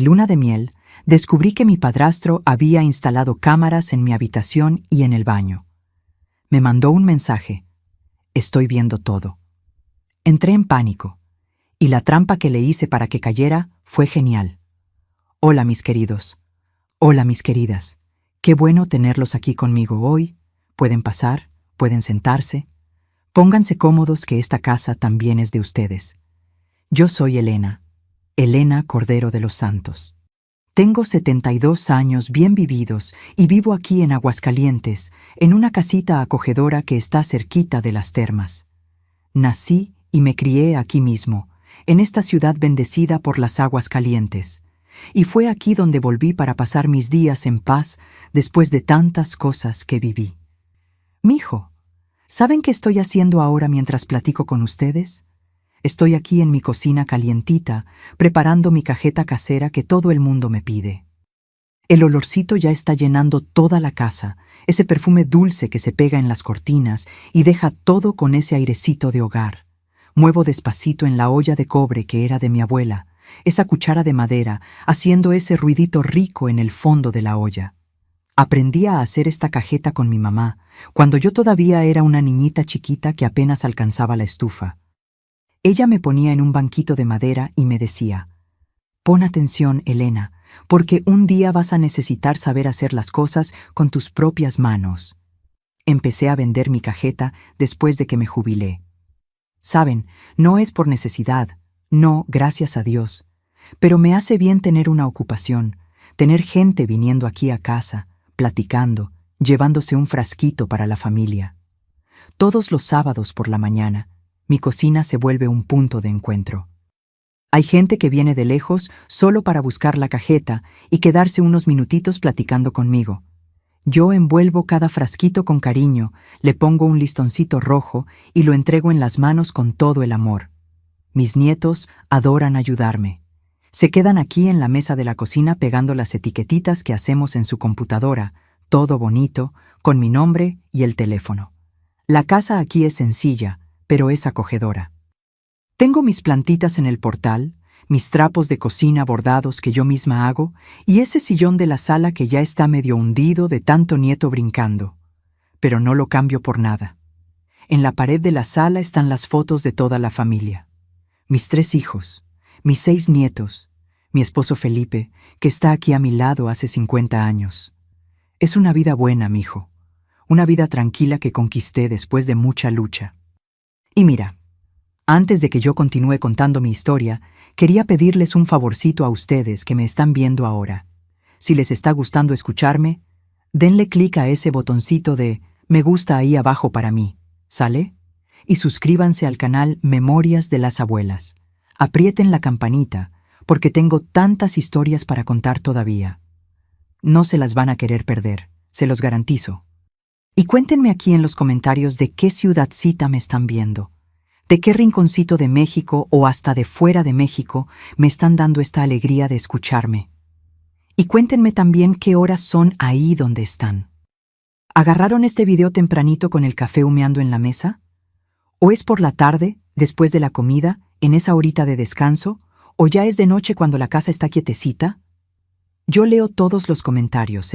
luna de miel, descubrí que mi padrastro había instalado cámaras en mi habitación y en el baño. Me mandó un mensaje: estoy viendo todo. Entré en pánico, y la trampa que le hice para que cayera fue genial. Hola, mis queridos. Hola, mis queridas. Qué bueno tenerlos aquí conmigo hoy. Pueden pasar, pueden sentarse. Pónganse cómodos, que esta casa también es de ustedes. Yo soy Elena Cordero de los Santos. Tengo 72 años bien vividos y vivo aquí en Aguascalientes, en una casita acogedora que está cerquita de las termas. Nací y me crié aquí mismo, en esta ciudad bendecida por las aguas calientes. Y fue aquí donde volví para pasar mis días en paz después de tantas cosas que viví. Mijo, ¿saben qué estoy haciendo ahora mientras platico con ustedes? Estoy aquí en mi cocina calientita, preparando mi cajeta casera que todo el mundo me pide. El olorcito ya está llenando toda la casa, ese perfume dulce que se pega en las cortinas y deja todo con ese airecito de hogar. Muevo despacito en la olla de cobre que era de mi abuela, esa cuchara de madera, haciendo ese ruidito rico en el fondo de la olla. Aprendí a hacer esta cajeta con mi mamá, cuando yo todavía era una niñita chiquita que apenas alcanzaba la estufa. Ella me ponía en un banquito de madera y me decía: pon atención, Elena, porque un día vas a necesitar saber hacer las cosas con tus propias manos. Empecé a vender mi cajeta después de que me jubilé. Saben, no es por necesidad, no, gracias a Dios, pero me hace bien tener una ocupación, tener gente viniendo aquí a casa, platicando, llevándose un frasquito para la familia. Todos los sábados por la mañana, mi cocina se vuelve un punto de encuentro. Hay gente que viene de lejos solo para buscar la cajeta y quedarse unos minutitos platicando conmigo. Yo envuelvo cada frasquito con cariño, le pongo un listoncito rojo y lo entrego en las manos con todo el amor. Mis nietos adoran ayudarme. Se quedan aquí en la mesa de la cocina pegando las etiquetitas que hacemos en su computadora, todo bonito, con mi nombre y el teléfono. La casa aquí es sencilla, pero es acogedora. Tengo mis plantitas en el portal, mis trapos de cocina bordados que yo misma hago y ese sillón de la sala que ya está medio hundido de tanto nieto brincando. Pero no lo cambio por nada. En la pared de la sala están las fotos de toda la familia. Mis 3 hijos, mis 6 nietos, mi esposo Felipe, que está aquí a mi lado hace 50 años. Es una vida buena, mijo. Una vida tranquila que conquisté después de mucha lucha. Y mira, antes de que yo continúe contando mi historia, quería pedirles un favorcito a ustedes que me están viendo ahora. Si les está gustando escucharme, denle clic a ese botoncito de me gusta ahí abajo para mí, ¿sale? Y suscríbanse al canal Memorias de las Abuelas. Aprieten la campanita, porque tengo tantas historias para contar todavía. No se las van a querer perder, se los garantizo. Y cuéntenme aquí en los comentarios de qué ciudadcita me están viendo. ¿De qué rinconcito de México o hasta de fuera de México me están dando esta alegría de escucharme? Y cuéntenme también qué horas son ahí donde están. ¿Agarraron este video tempranito con el café humeando en la mesa? ¿O es por la tarde, después de la comida, en esa horita de descanso? ¿O ya es de noche cuando la casa está quietecita? Yo leo todos los comentarios,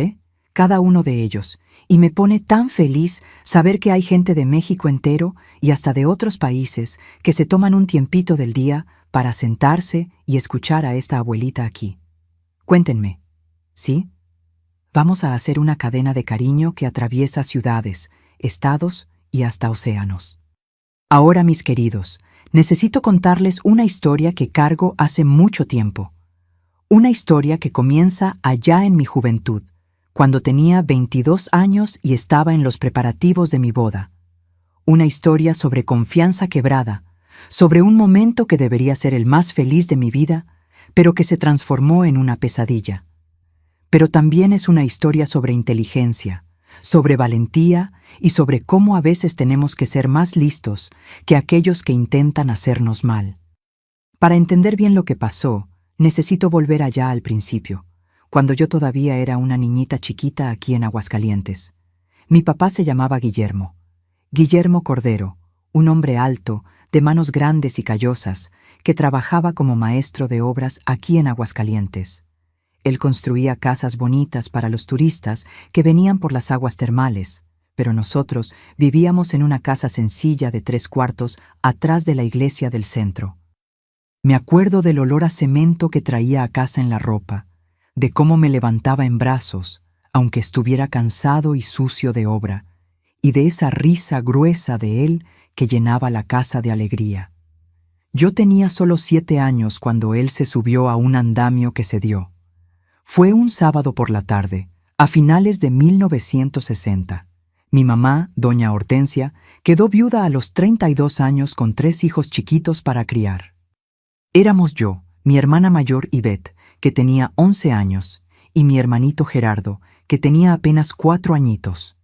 cada uno de ellos, y me pone tan feliz saber que hay gente de México entero y hasta de otros países que se toman un tiempito del día para sentarse y escuchar a esta abuelita aquí. Cuéntenme, ¿sí? Vamos a hacer una cadena de cariño que atraviesa ciudades, estados y hasta océanos. Ahora, mis queridos, necesito contarles una historia que cargo hace mucho tiempo. Una historia que comienza allá en mi juventud, cuando tenía 22 años y estaba en los preparativos de mi boda. Una historia sobre confianza quebrada, sobre un momento que debería ser el más feliz de mi vida, pero que se transformó en una pesadilla. Pero también es una historia sobre inteligencia, sobre valentía y sobre cómo a veces tenemos que ser más listos que aquellos que intentan hacernos mal. Para entender bien lo que pasó, necesito volver allá al principio, cuando yo todavía era una niñita chiquita aquí en Aguascalientes. Mi papá se llamaba Guillermo Cordero, un hombre alto, de manos grandes y callosas, que trabajaba como maestro de obras aquí en Aguascalientes. Él construía casas bonitas para los turistas que venían por las aguas termales, pero nosotros vivíamos en una casa sencilla de 3 cuartos atrás de la iglesia del centro. Me acuerdo del olor a cemento que traía a casa en la ropa, de cómo me levantaba en brazos, aunque estuviera cansado y sucio de obra, y de esa risa gruesa de él que llenaba la casa de alegría. Yo tenía solo 7 años cuando él se subió a un andamio que se dio. Fue un sábado por la tarde, a finales de 1960. Mi mamá, doña Hortensia, quedó viuda a los 32 años con 3 hijos chiquitos para criar. Éramos yo, mi hermana mayor Ivette, que tenía 11 años, y mi hermanito Gerardo, que tenía apenas 4 añitos.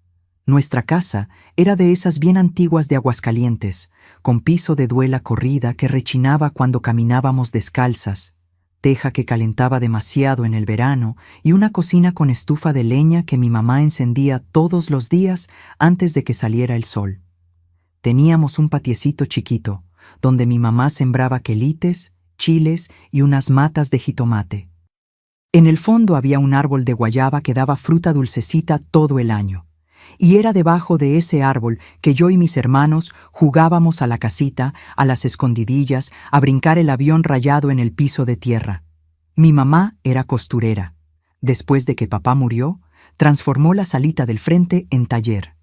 Nuestra casa era de esas bien antiguas de Aguascalientes, con piso de duela corrida que rechinaba cuando caminábamos descalzas, teja que calentaba demasiado en el verano y una cocina con estufa de leña que mi mamá encendía todos los días antes de que saliera el sol. Teníamos un patiecito chiquito, donde mi mamá sembraba quelites, chiles y unas matas de jitomate. En el fondo había un árbol de guayaba que daba fruta dulcecita todo el año, y era debajo de ese árbol que yo y mis hermanos jugábamos a la casita, a las escondidillas, a brincar el avión rayado en el piso de tierra. Mi mamá era costurera. Después de que papá murió, transformó la salita del frente en taller.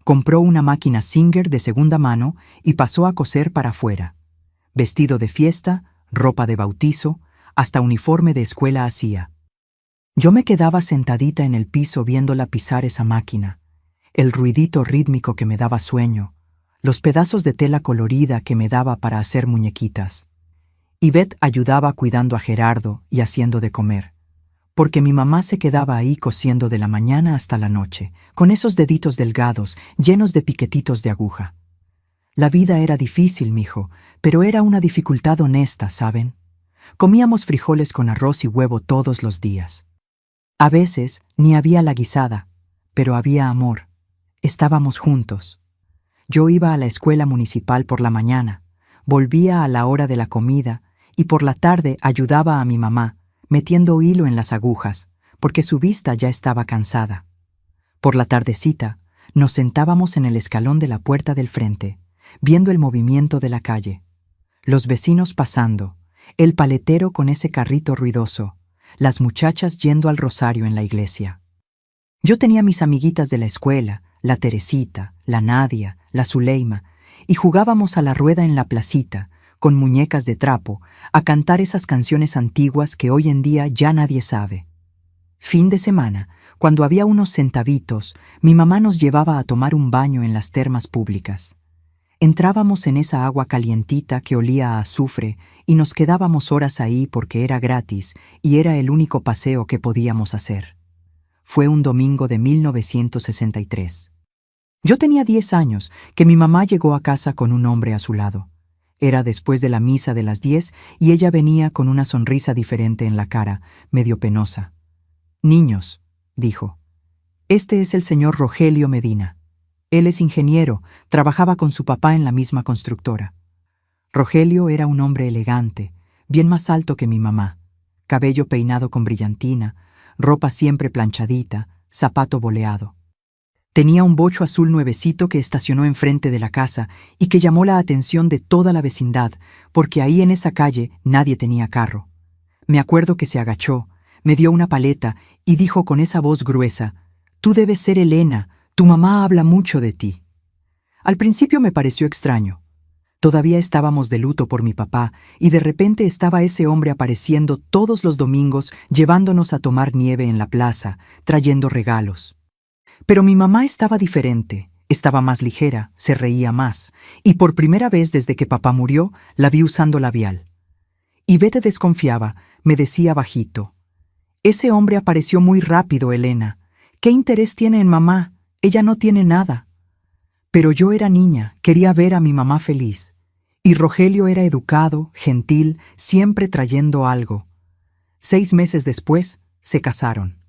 Compró una máquina Singer de segunda mano y pasó a coser para afuera. Vestido de fiesta, ropa de bautizo, hasta uniforme de escuela hacía. Yo me quedaba sentadita en el piso viéndola pisar esa máquina, el ruidito rítmico que me daba sueño, los pedazos de tela colorida que me daba para hacer muñequitas. Ivette ayudaba cuidando a Gerardo y haciendo de comer, porque mi mamá se quedaba ahí cosiendo de la mañana hasta la noche, con esos deditos delgados, llenos de piquetitos de aguja. La vida era difícil, mijo, pero era una dificultad honesta, ¿saben? Comíamos frijoles con arroz y huevo todos los días. A veces ni había la guisada, pero había amor. Estábamos juntos. Yo iba a la escuela municipal por la mañana, volvía a la hora de la comida y por la tarde ayudaba a mi mamá, metiendo hilo en las agujas, porque su vista ya estaba cansada. Por la tardecita, nos sentábamos en el escalón de la puerta del frente, viendo el movimiento de la calle, los vecinos pasando, el paletero con ese carrito ruidoso, las muchachas yendo al rosario en la iglesia. Yo tenía mis amiguitas de la escuela, la Teresita, la Nadia, la Zuleima, y jugábamos a la rueda en la placita, con muñecas de trapo, a cantar esas canciones antiguas que hoy en día ya nadie sabe. Fin de semana, cuando había unos centavitos, mi mamá nos llevaba a tomar un baño en las termas públicas. Entrábamos en esa agua calientita que olía a azufre y nos quedábamos horas ahí porque era gratis y era el único paseo que podíamos hacer. Fue un domingo de 1963. Yo tenía 10 años que mi mamá llegó a casa con un hombre a su lado. Era después de la misa de las 10 y ella venía con una sonrisa diferente en la cara, medio penosa. «Niños», dijo, «este es el señor Rogelio Medina. Él es ingeniero, trabajaba con su papá en la misma constructora». Rogelio era un hombre elegante, bien más alto que mi mamá, cabello peinado con brillantina, ropa siempre planchadita, zapato boleado. Tenía un bocho azul nuevecito que estacionó enfrente de la casa y que llamó la atención de toda la vecindad, porque ahí en esa calle nadie tenía carro. Me acuerdo que se agachó, me dio una paleta y dijo con esa voz gruesa, «Tú debes ser Elena, tu mamá habla mucho de ti». Al principio me pareció extraño. Todavía estábamos de luto por mi papá y de repente estaba ese hombre apareciendo todos los domingos llevándonos a tomar nieve en la plaza, trayendo regalos. Pero mi mamá estaba diferente, estaba más ligera, se reía más, y por primera vez desde que papá murió, la vi usando labial. Ivette desconfiaba, me decía bajito, «Ese hombre apareció muy rápido, Elena. ¿Qué interés tiene en mamá? Ella no tiene nada». Pero yo era niña, quería ver a mi mamá feliz. Y Rogelio era educado, gentil, siempre trayendo algo. 6 meses después, se casaron.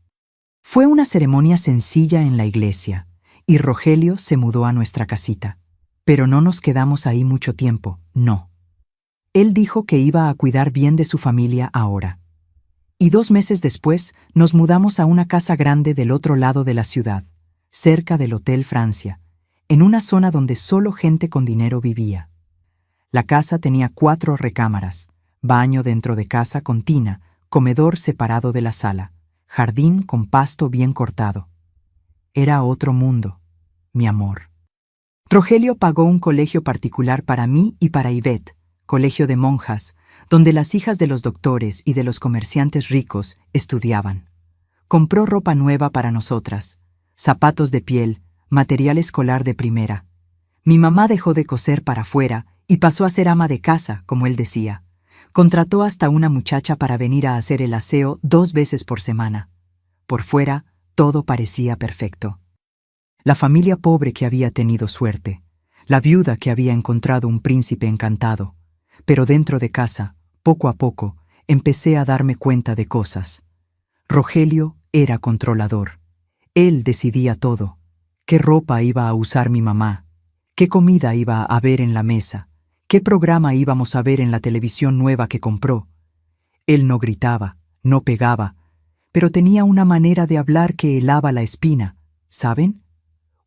Fue una ceremonia sencilla en la iglesia, y Rogelio se mudó a nuestra casita. Pero no nos quedamos ahí mucho tiempo, no. Él dijo que iba a cuidar bien de su familia ahora. Y 2 meses después nos mudamos a una casa grande del otro lado de la ciudad, cerca del Hotel Francia, en una zona donde solo gente con dinero vivía. La casa tenía 4 recámaras, baño dentro de casa con tina, comedor separado de la sala, jardín con pasto bien cortado. Era otro mundo, mi amor. Rogelio pagó un colegio particular para mí y para Ivette, colegio de monjas, donde las hijas de los doctores y de los comerciantes ricos estudiaban. Compró ropa nueva para nosotras, zapatos de piel, material escolar de primera. Mi mamá dejó de coser para afuera y pasó a ser ama de casa, como él decía. Contrató hasta una muchacha para venir a hacer el aseo 2 veces por semana. Por fuera, todo parecía perfecto. La familia pobre que había tenido suerte, la viuda que había encontrado un príncipe encantado. Pero dentro de casa, poco a poco, empecé a darme cuenta de cosas. Rogelio era controlador. Él decidía todo. ¿Qué ropa iba a usar mi mamá? ¿Qué comida iba a haber en la mesa? ¿Qué programa íbamos a ver en la televisión nueva que compró? Él no gritaba, no pegaba, pero tenía una manera de hablar que helaba la espina, ¿saben?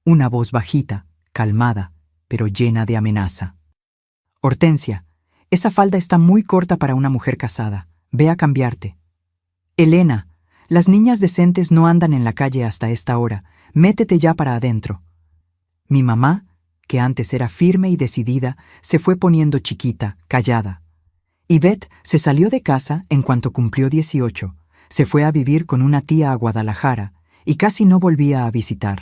Una voz bajita, calmada, pero llena de amenaza. Hortensia, esa falda está muy corta para una mujer casada. Ve a cambiarte. Elena, las niñas decentes no andan en la calle hasta esta hora. Métete ya para adentro. Mi mamá, que antes era firme y decidida, se fue poniendo chiquita, callada. Ivette se salió de casa en cuanto cumplió 18, se fue a vivir con una tía a Guadalajara y casi no volvía a visitar.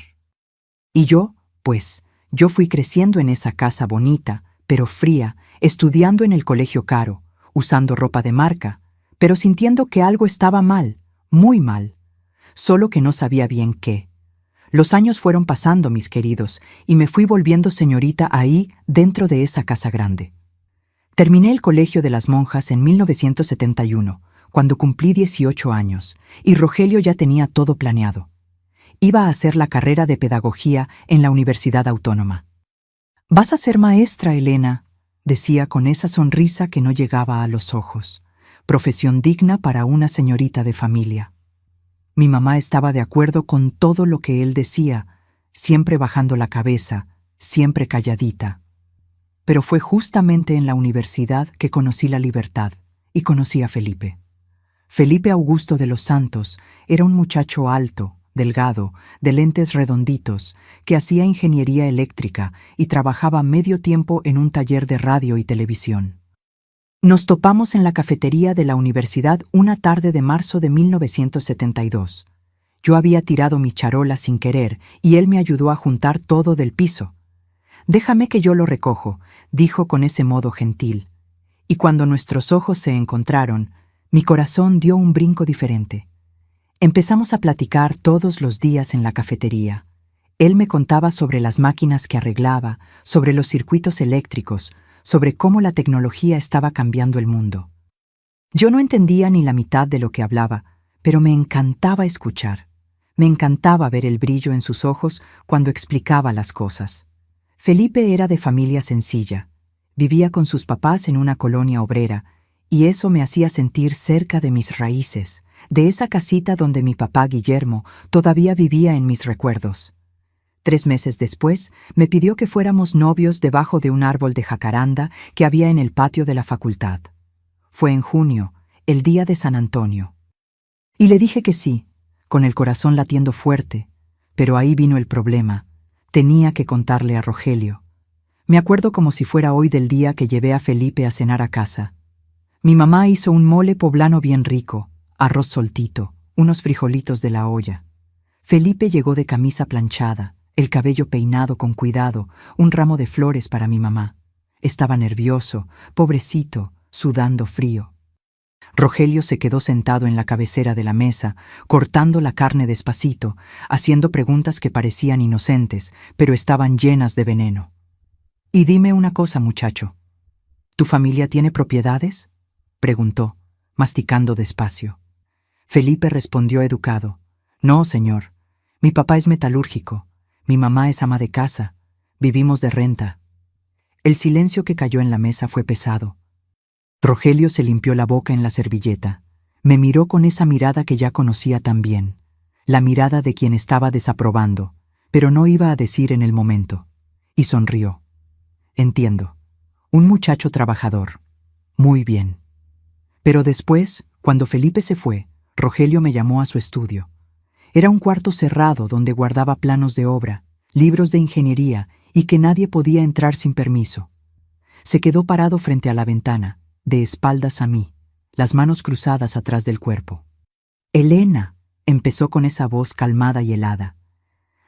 Y yo, pues, yo fui creciendo en esa casa bonita, pero fría, estudiando en el colegio caro, usando ropa de marca, pero sintiendo que algo estaba mal, muy mal, solo que no sabía bien qué. Los años fueron pasando, mis queridos, y me fui volviendo señorita ahí, dentro de esa casa grande. Terminé el colegio de las monjas en 1971, cuando cumplí 18 años, y Rogelio ya tenía todo planeado. Iba a hacer la carrera de pedagogía en la Universidad Autónoma. «Vas a ser maestra, Elena», decía con esa sonrisa que no llegaba a los ojos. Profesión digna para una señorita de familia. Mi mamá estaba de acuerdo con todo lo que él decía, siempre bajando la cabeza, siempre calladita. Pero fue justamente en la universidad que conocí la libertad y conocí a Felipe. Felipe Augusto de los Santos era un muchacho alto, delgado, de lentes redonditos, que hacía ingeniería eléctrica y trabajaba medio tiempo en un taller de radio y televisión. Nos topamos en la cafetería de la universidad una tarde de marzo de 1972. Yo había tirado mi charola sin querer y él me ayudó a juntar todo del piso. «Déjame que yo lo recojo», dijo con ese modo gentil. Y cuando nuestros ojos se encontraron, mi corazón dio un brinco diferente. Empezamos a platicar todos los días en la cafetería. Él me contaba sobre las máquinas que arreglaba, sobre los circuitos eléctricos, sobre cómo la tecnología estaba cambiando el mundo. Yo no entendía ni la mitad de lo que hablaba, pero me encantaba escuchar. Me encantaba ver el brillo en sus ojos cuando explicaba las cosas. Felipe era de familia sencilla. Vivía con sus papás en una colonia obrera, y eso me hacía sentir cerca de mis raíces, de esa casita donde mi papá Guillermo todavía vivía en mis recuerdos. 3 meses después, me pidió que fuéramos novios debajo de un árbol de jacaranda que había en el patio de la facultad. Fue en junio, el día de San Antonio. Y le dije que sí, con el corazón latiendo fuerte, pero ahí vino el problema. Tenía que contarle a Rogelio. Me acuerdo como si fuera hoy del día que llevé a Felipe a cenar a casa. Mi mamá hizo un mole poblano bien rico, arroz soltito, unos frijolitos de la olla. Felipe llegó de camisa planchada, el cabello peinado con cuidado, un ramo de flores para mi mamá. Estaba nervioso, pobrecito, sudando frío. Rogelio se quedó sentado en la cabecera de la mesa, cortando la carne despacito, haciendo preguntas que parecían inocentes, pero estaban llenas de veneno. «Y dime una cosa, muchacho. ¿Tu familia tiene propiedades?», preguntó, masticando despacio. Felipe respondió educado. «No, señor. Mi papá es metalúrgico. Mi mamá es ama de casa. Vivimos de renta». El silencio que cayó en la mesa fue pesado. Rogelio se limpió la boca en la servilleta. Me miró con esa mirada que ya conocía tan bien, la mirada de quien estaba desaprobando, pero no iba a decir en el momento, y sonrió. Entiendo. Un muchacho trabajador. Muy bien. Pero después, cuando Felipe se fue, Rogelio me llamó a su estudio. Era un cuarto cerrado donde guardaba planos de obra, libros de ingeniería y que nadie podía entrar sin permiso. Se quedó parado frente a la ventana, de espaldas a mí, las manos cruzadas atrás del cuerpo. «Elena», empezó con esa voz calmada y helada.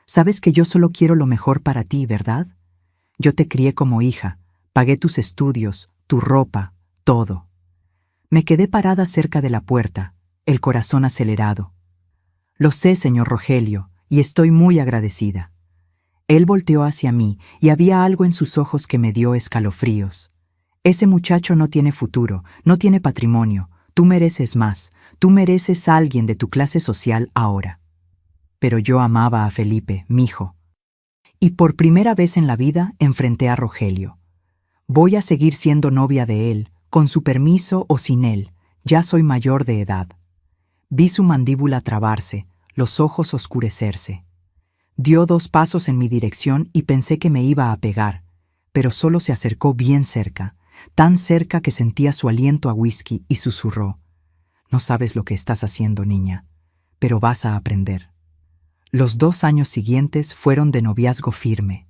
«Sabes que yo solo quiero lo mejor para ti, ¿verdad? Yo te crié como hija, pagué tus estudios, tu ropa, todo». Me quedé parada cerca de la puerta, el corazón acelerado. «Lo sé, señor Rogelio, y estoy muy agradecida». Él volteó hacia mí y había algo en sus ojos que me dio escalofríos. «Ese muchacho no tiene futuro, no tiene patrimonio. Tú mereces más. Tú mereces a alguien de tu clase social ahora». Pero yo amaba a Felipe, mi hijo. Y por primera vez en la vida enfrenté a Rogelio. Voy a seguir siendo novia de él, con su permiso o sin él. Ya soy mayor de edad. Vi su mandíbula trabarse, los ojos oscurecerse. Dio 2 pasos en mi dirección y pensé que me iba a pegar, pero solo se acercó bien cerca, tan cerca que sentía su aliento a whisky y susurró: «No sabes lo que estás haciendo, niña, pero vas a aprender». Los 2 años siguientes fueron de noviazgo firme.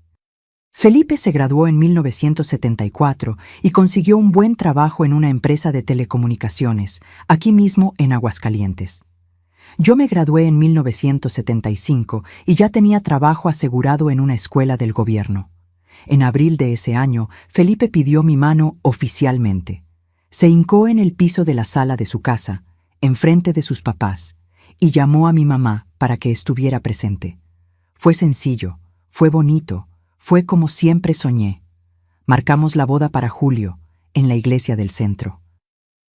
Felipe se graduó en 1974 y consiguió un buen trabajo en una empresa de telecomunicaciones, aquí mismo en Aguascalientes. Yo me gradué en 1975 y ya tenía trabajo asegurado en una escuela del gobierno. En abril de ese año, Felipe pidió mi mano oficialmente. Se hincó en el piso de la sala de su casa, enfrente de sus papás, y llamó a mi mamá para que estuviera presente. Fue sencillo, fue bonito, fue como siempre soñé. Marcamos la boda para julio, en la iglesia del centro.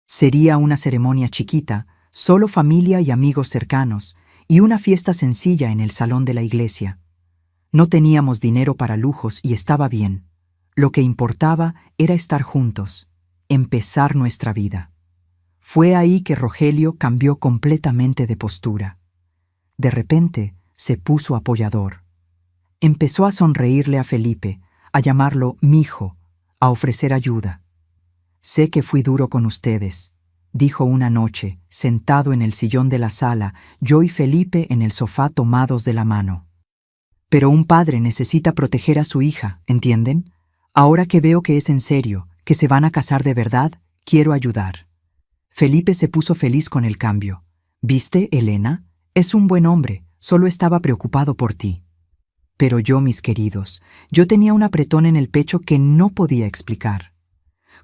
Sería una ceremonia chiquita, solo familia y amigos cercanos, y una fiesta sencilla en el salón de la iglesia. No teníamos dinero para lujos y estaba bien. Lo que importaba era estar juntos, empezar nuestra vida. Fue ahí que Rogelio cambió completamente de postura. De repente se puso apoyador. Empezó a sonreírle a Felipe, a llamarlo mijo, a ofrecer ayuda. «Sé que fui duro con ustedes», dijo una noche, sentado en el sillón de la sala, yo y Felipe en el sofá tomados de la mano. «Pero un padre necesita proteger a su hija, ¿entienden? Ahora que veo que es en serio, que se van a casar de verdad, quiero ayudar». Felipe se puso feliz con el cambio. «¿Viste, Elena? Es un buen hombre, solo estaba preocupado por ti». Pero yo, mis queridos, yo tenía un apretón en el pecho que no podía explicar.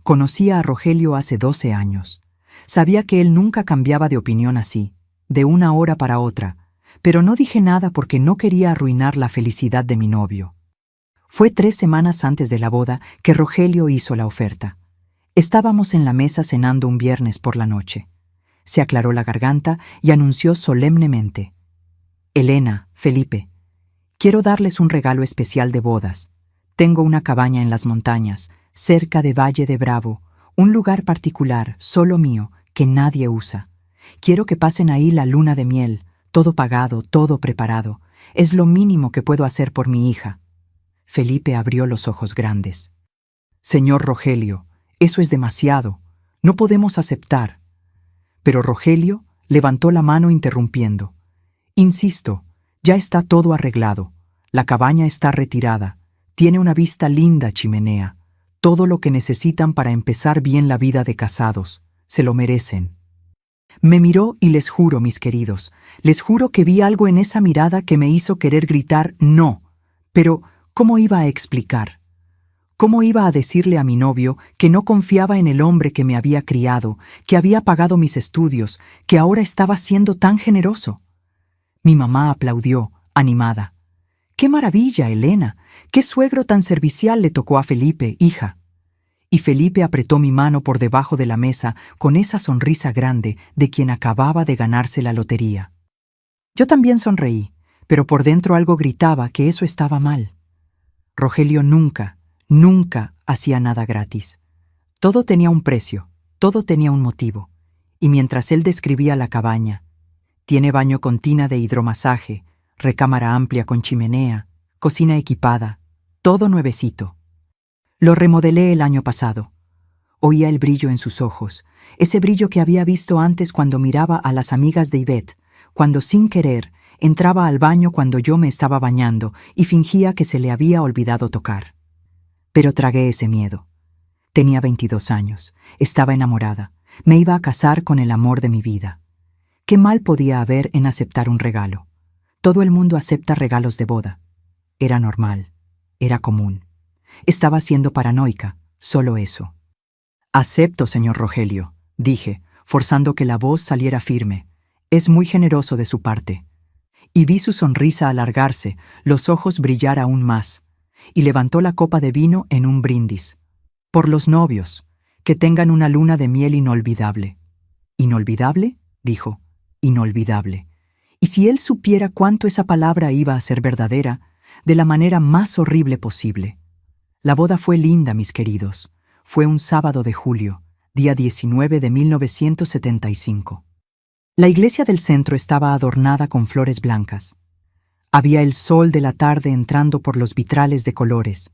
Conocía a Rogelio hace 12 años. Sabía que él nunca cambiaba de opinión así, de una hora para otra, pero no dije nada porque no quería arruinar la felicidad de mi novio. Fue 3 semanas antes de la boda que Rogelio hizo la oferta. Estábamos en la mesa cenando un viernes por la noche. Se aclaró la garganta y anunció solemnemente: «Elena, Felipe, quiero darles un regalo especial de bodas. Tengo una cabaña en las montañas, cerca de Valle de Bravo, un lugar particular, solo mío, que nadie usa. Quiero que pasen ahí la luna de miel, todo pagado, todo preparado. Es lo mínimo que puedo hacer por mi hija». Felipe abrió los ojos grandes. «Señor Rogelio, eso es demasiado. No podemos aceptar». Pero Rogelio levantó la mano interrumpiendo. «Insisto, ya está todo arreglado. La cabaña está retirada. Tiene una vista linda chimenea. Todo lo que necesitan para empezar bien la vida de casados. Se lo merecen». Me miró y les juro, mis queridos, les juro que vi algo en esa mirada que me hizo querer gritar «no». Pero, ¿cómo iba a explicar? ¿Cómo iba a decirle a mi novio que no confiaba en el hombre que me había criado, que había pagado mis estudios, que ahora estaba siendo tan generoso? Mi mamá aplaudió, animada. «¡Qué maravilla, Elena! ¡Qué suegro tan servicial le tocó a Felipe, hija!». Y Felipe apretó mi mano por debajo de la mesa con esa sonrisa grande de quien acababa de ganarse la lotería. Yo también sonreí, pero por dentro algo gritaba que eso estaba mal. Rogelio nunca hacía nada gratis. Todo tenía un precio, todo tenía un motivo. Y mientras él describía la cabaña, tiene baño con tina de hidromasaje, recámara amplia con chimenea, cocina equipada, todo nuevecito. Lo remodelé el año pasado. Oía el brillo en sus ojos, ese brillo que había visto antes cuando miraba a las amigas de Yvette, cuando sin querer entraba al baño cuando yo me estaba bañando y fingía que se le había olvidado tocar. Pero tragué ese miedo. Tenía 22 años, estaba enamorada, me iba a casar con el amor de mi vida. ¿Qué mal podía haber en aceptar un regalo? Todo el mundo acepta regalos de boda. Era normal, era común. Estaba siendo paranoica, solo eso. Acepto, señor Rogelio, dije, forzando que la voz saliera firme. Es muy generoso de su parte. Y vi su sonrisa alargarse, los ojos brillar aún más, y levantó la copa de vino en un brindis. Por los novios, que tengan una luna de miel inolvidable. ¿Inolvidable?, dijo. Inolvidable. Y si él supiera cuánto esa palabra iba a ser verdadera, de la manera más horrible posible. La boda fue linda, mis queridos. Fue un sábado de julio, día 19 de 1975. La iglesia del centro estaba adornada con flores blancas. Había el sol de la tarde entrando por los vitrales de colores,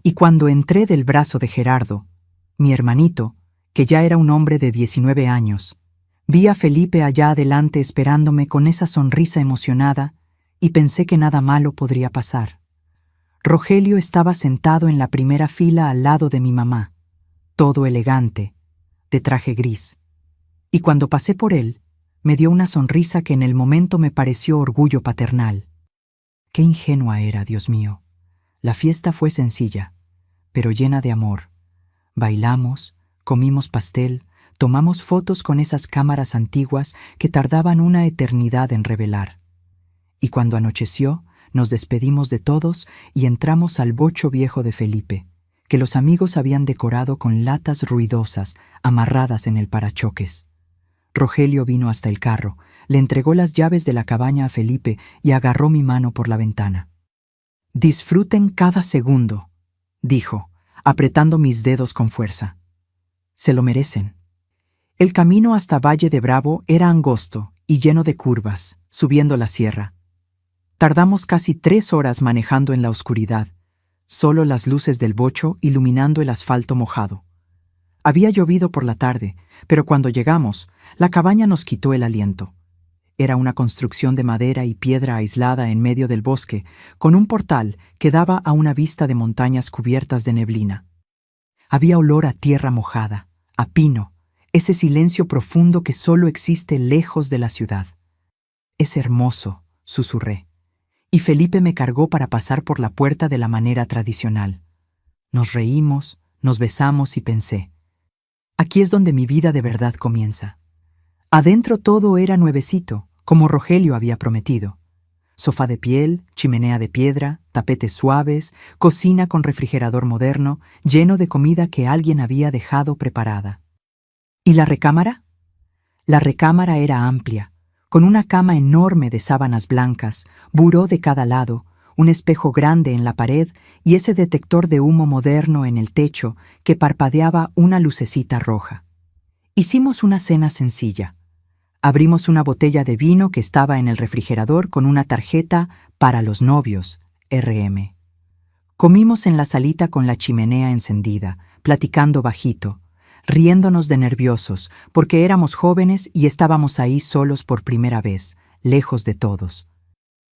y cuando entré del brazo de Gerardo, mi hermanito, que ya era un hombre de 19 años, vi a Felipe allá adelante esperándome con esa sonrisa emocionada y pensé que nada malo podría pasar. Rogelio estaba sentado en la primera fila al lado de mi mamá, todo elegante, de traje gris, y cuando pasé por él, me dio una sonrisa que en el momento me pareció orgullo paternal. Qué ingenua era, Dios mío. La fiesta fue sencilla, pero llena de amor. Bailamos, comimos pastel, tomamos fotos con esas cámaras antiguas que tardaban una eternidad en revelar. Y cuando anocheció, nos despedimos de todos y entramos al bocho viejo de Felipe, que los amigos habían decorado con latas ruidosas amarradas en el parachoques. Rogelio vino hasta el carro, le entregó las llaves de la cabaña a Felipe y agarró mi mano por la ventana. «Disfruten cada segundo», dijo, apretando mis dedos con fuerza. «Se lo merecen». El camino hasta Valle de Bravo era angosto y lleno de curvas, subiendo la sierra. Tardamos casi 3 horas manejando en la oscuridad, solo las luces del bocho iluminando el asfalto mojado. Había llovido por la tarde, pero cuando llegamos, la cabaña nos quitó el aliento. Era una construcción de madera y piedra aislada en medio del bosque, con un portal que daba a una vista de montañas cubiertas de neblina. Había olor a tierra mojada, a pino, ese silencio profundo que solo existe lejos de la ciudad. «Es hermoso», susurré, y Felipe me cargó para pasar por la puerta de la manera tradicional. Nos reímos, nos besamos y pensé, aquí es donde mi vida de verdad comienza. Adentro todo era nuevecito, como Rogelio había prometido. Sofá de piel, chimenea de piedra, tapetes suaves, cocina con refrigerador moderno, lleno de comida que alguien había dejado preparada. ¿Y la recámara? La recámara era amplia, con una cama enorme de sábanas blancas, buró de cada lado, un espejo grande en la pared y ese detector de humo moderno en el techo que parpadeaba una lucecita roja. Hicimos una cena sencilla. Abrimos una botella de vino que estaba en el refrigerador con una tarjeta para los novios, RM. Comimos en la salita con la chimenea encendida, platicando bajito, riéndonos de nerviosos, porque éramos jóvenes y estábamos ahí solos por primera vez, lejos de todos.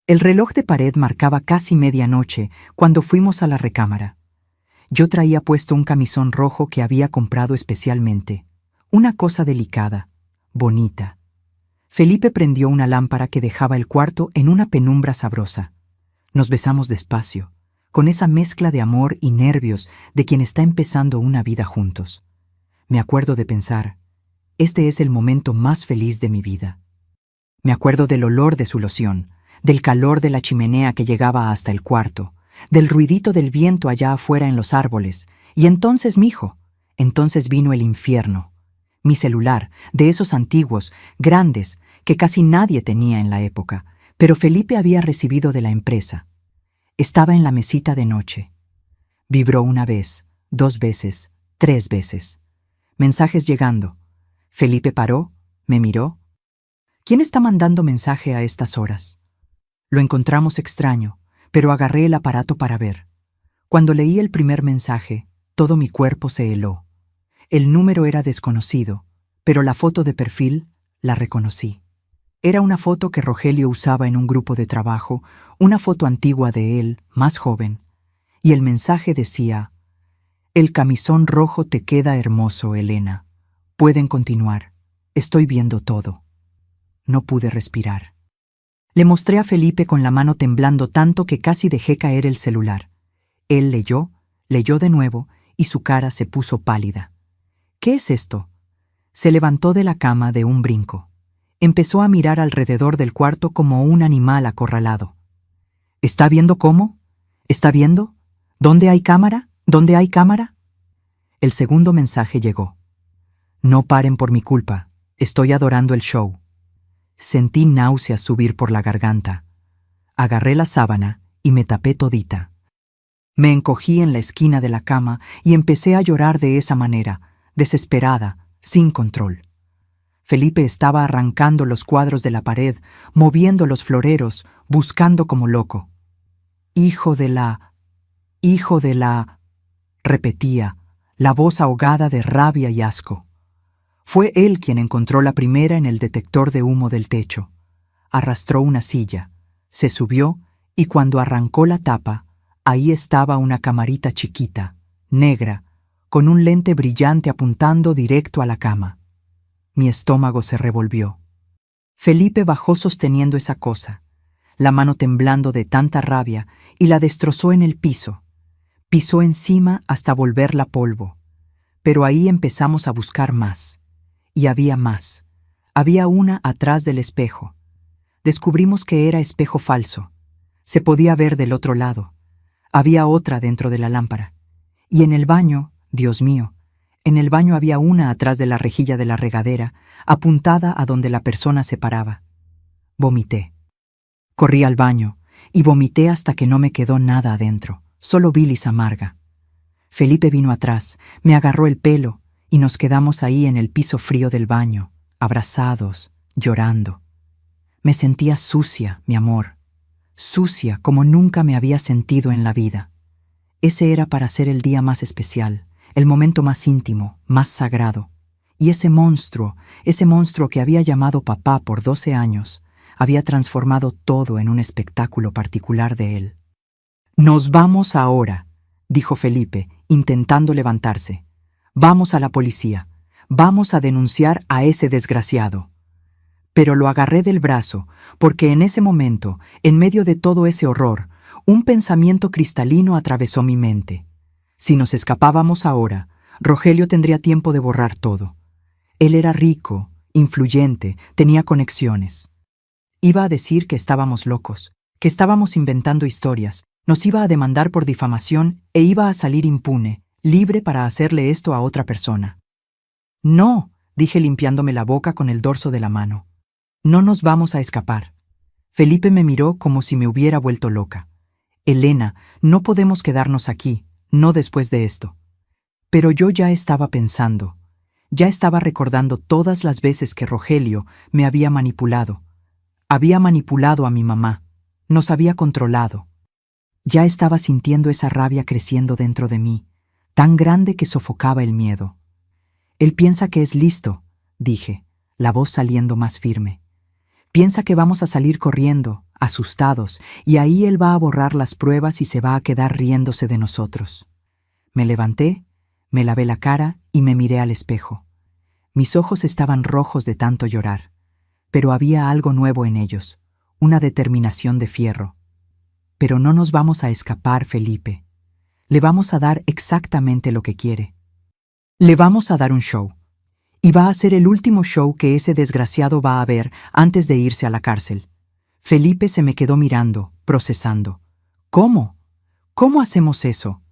El reloj de pared marcaba casi medianoche cuando fuimos a la recámara. Yo traía puesto un camisón rojo que había comprado especialmente, una cosa delicada, bonita. Felipe prendió una lámpara que dejaba el cuarto en una penumbra sabrosa. Nos besamos despacio, con esa mezcla de amor y nervios de quien está empezando una vida juntos. Me acuerdo de pensar, este es el momento más feliz de mi vida. Me acuerdo del olor de su loción, del calor de la chimenea que llegaba hasta el cuarto, del ruidito del viento allá afuera en los árboles, y entonces entonces vino el infierno. Mi celular, de esos antiguos, grandes, que casi nadie tenía en la época, pero Felipe había recibido de la empresa. Estaba en la mesita de noche. Vibró 1 vez, 2 veces, 3 veces. Mensajes llegando. Felipe paró, Me miró. ¿Quién está mandando mensaje a estas horas? Lo encontramos extraño, pero agarré el aparato para ver. Cuando leí el primer mensaje, todo mi cuerpo se heló. El número era desconocido, pero la foto de perfil la reconocí. Era una foto que Rogelio usaba en un grupo de trabajo, una foto antigua de él, más joven, y el mensaje decía: «El camisón rojo te queda hermoso, Elena. Pueden continuar. Estoy viendo todo». No pude respirar. Le mostré a Felipe con la mano temblando tanto que casi dejé caer el celular. Él leyó de nuevo y su cara se puso pálida. «¿Qué es esto?». Se levantó de la cama de un brinco. Empezó a mirar alrededor del cuarto como un animal acorralado. «¿Está viendo cómo? ¿Está viendo? ¿Dónde hay cámara? ¿Dónde hay cámara?». El segundo mensaje llegó. «No paren por mi culpa. Estoy adorando el show». Sentí náuseas subir por la garganta. Agarré la sábana y me tapé todita. Me encogí en la esquina de la cama y empecé a llorar de esa manera, desesperada, sin control. Felipe estaba arrancando los cuadros de la pared, moviendo los floreros, buscando como loco. «Hijo de la... repetía, la voz ahogada de rabia y asco. Fue él quien encontró la primera en el detector de humo del techo. Arrastró una silla, se subió y cuando arrancó la tapa, ahí estaba una camarita chiquita, negra, con un lente brillante apuntando directo a la cama. Mi estómago se revolvió. Felipe bajó sosteniendo esa cosa, la mano temblando de tanta rabia, y la destrozó en el piso. Pisó encima hasta volverla polvo. Pero ahí empezamos a buscar más. Y había más. Había una atrás del espejo. Descubrimos que era espejo falso. Se podía ver del otro lado. Había otra dentro de la lámpara. Y en el baño, Dios mío, en el baño había una atrás de la rejilla de la regadera, apuntada a donde la persona se paraba. Vomité. Corrí al baño y vomité hasta que no me quedó nada adentro, solo bilis amarga. Felipe vino atrás, me agarró el pelo y nos quedamos ahí en el piso frío del baño, abrazados, llorando. Me sentía sucia, mi amor, sucia como nunca me había sentido en la vida. Ese era para ser el día más especial, el momento más íntimo, más sagrado. Y ese monstruo que había llamado papá por 12 años, había transformado todo en un espectáculo particular de él. «Nos vamos ahora», dijo Felipe, intentando levantarse. «Vamos a la policía. Vamos a denunciar a ese desgraciado». Pero lo agarré del brazo, porque en ese momento, en medio de todo ese horror, un pensamiento cristalino atravesó mi mente. Si nos escapábamos ahora, Rogelio tendría tiempo de borrar todo. Él era rico, influyente, tenía conexiones. Iba a decir que estábamos locos, que estábamos inventando historias, nos iba a demandar por difamación e iba a salir impune, libre para hacerle esto a otra persona. «No», dije limpiándome la boca con el dorso de la mano. «No nos vamos a escapar». Felipe me miró como si me hubiera vuelto loca. «Elena, no podemos quedarnos aquí, no después de esto». Pero yo ya estaba pensando, ya estaba recordando todas las veces que Rogelio me había manipulado. Había manipulado a mi mamá, nos había controlado. Ya estaba sintiendo esa rabia creciendo dentro de mí, tan grande que sofocaba el miedo. «Él piensa que es listo», dije, la voz saliendo más firme. «Piensa que vamos a salir corriendo, asustados, y ahí él va a borrar las pruebas y se va a quedar riéndose de nosotros». Me levanté, me lavé la cara y me miré al espejo. Mis ojos estaban rojos de tanto llorar, pero había algo nuevo en ellos, una determinación de fierro. «Pero no nos vamos a escapar, Felipe. Le vamos a dar exactamente lo que quiere. Le vamos a dar un show. Y va a ser el último show que ese desgraciado va a ver antes de irse a la cárcel». Felipe se me quedó mirando, procesando. «¿Cómo? ¿Cómo hacemos eso?».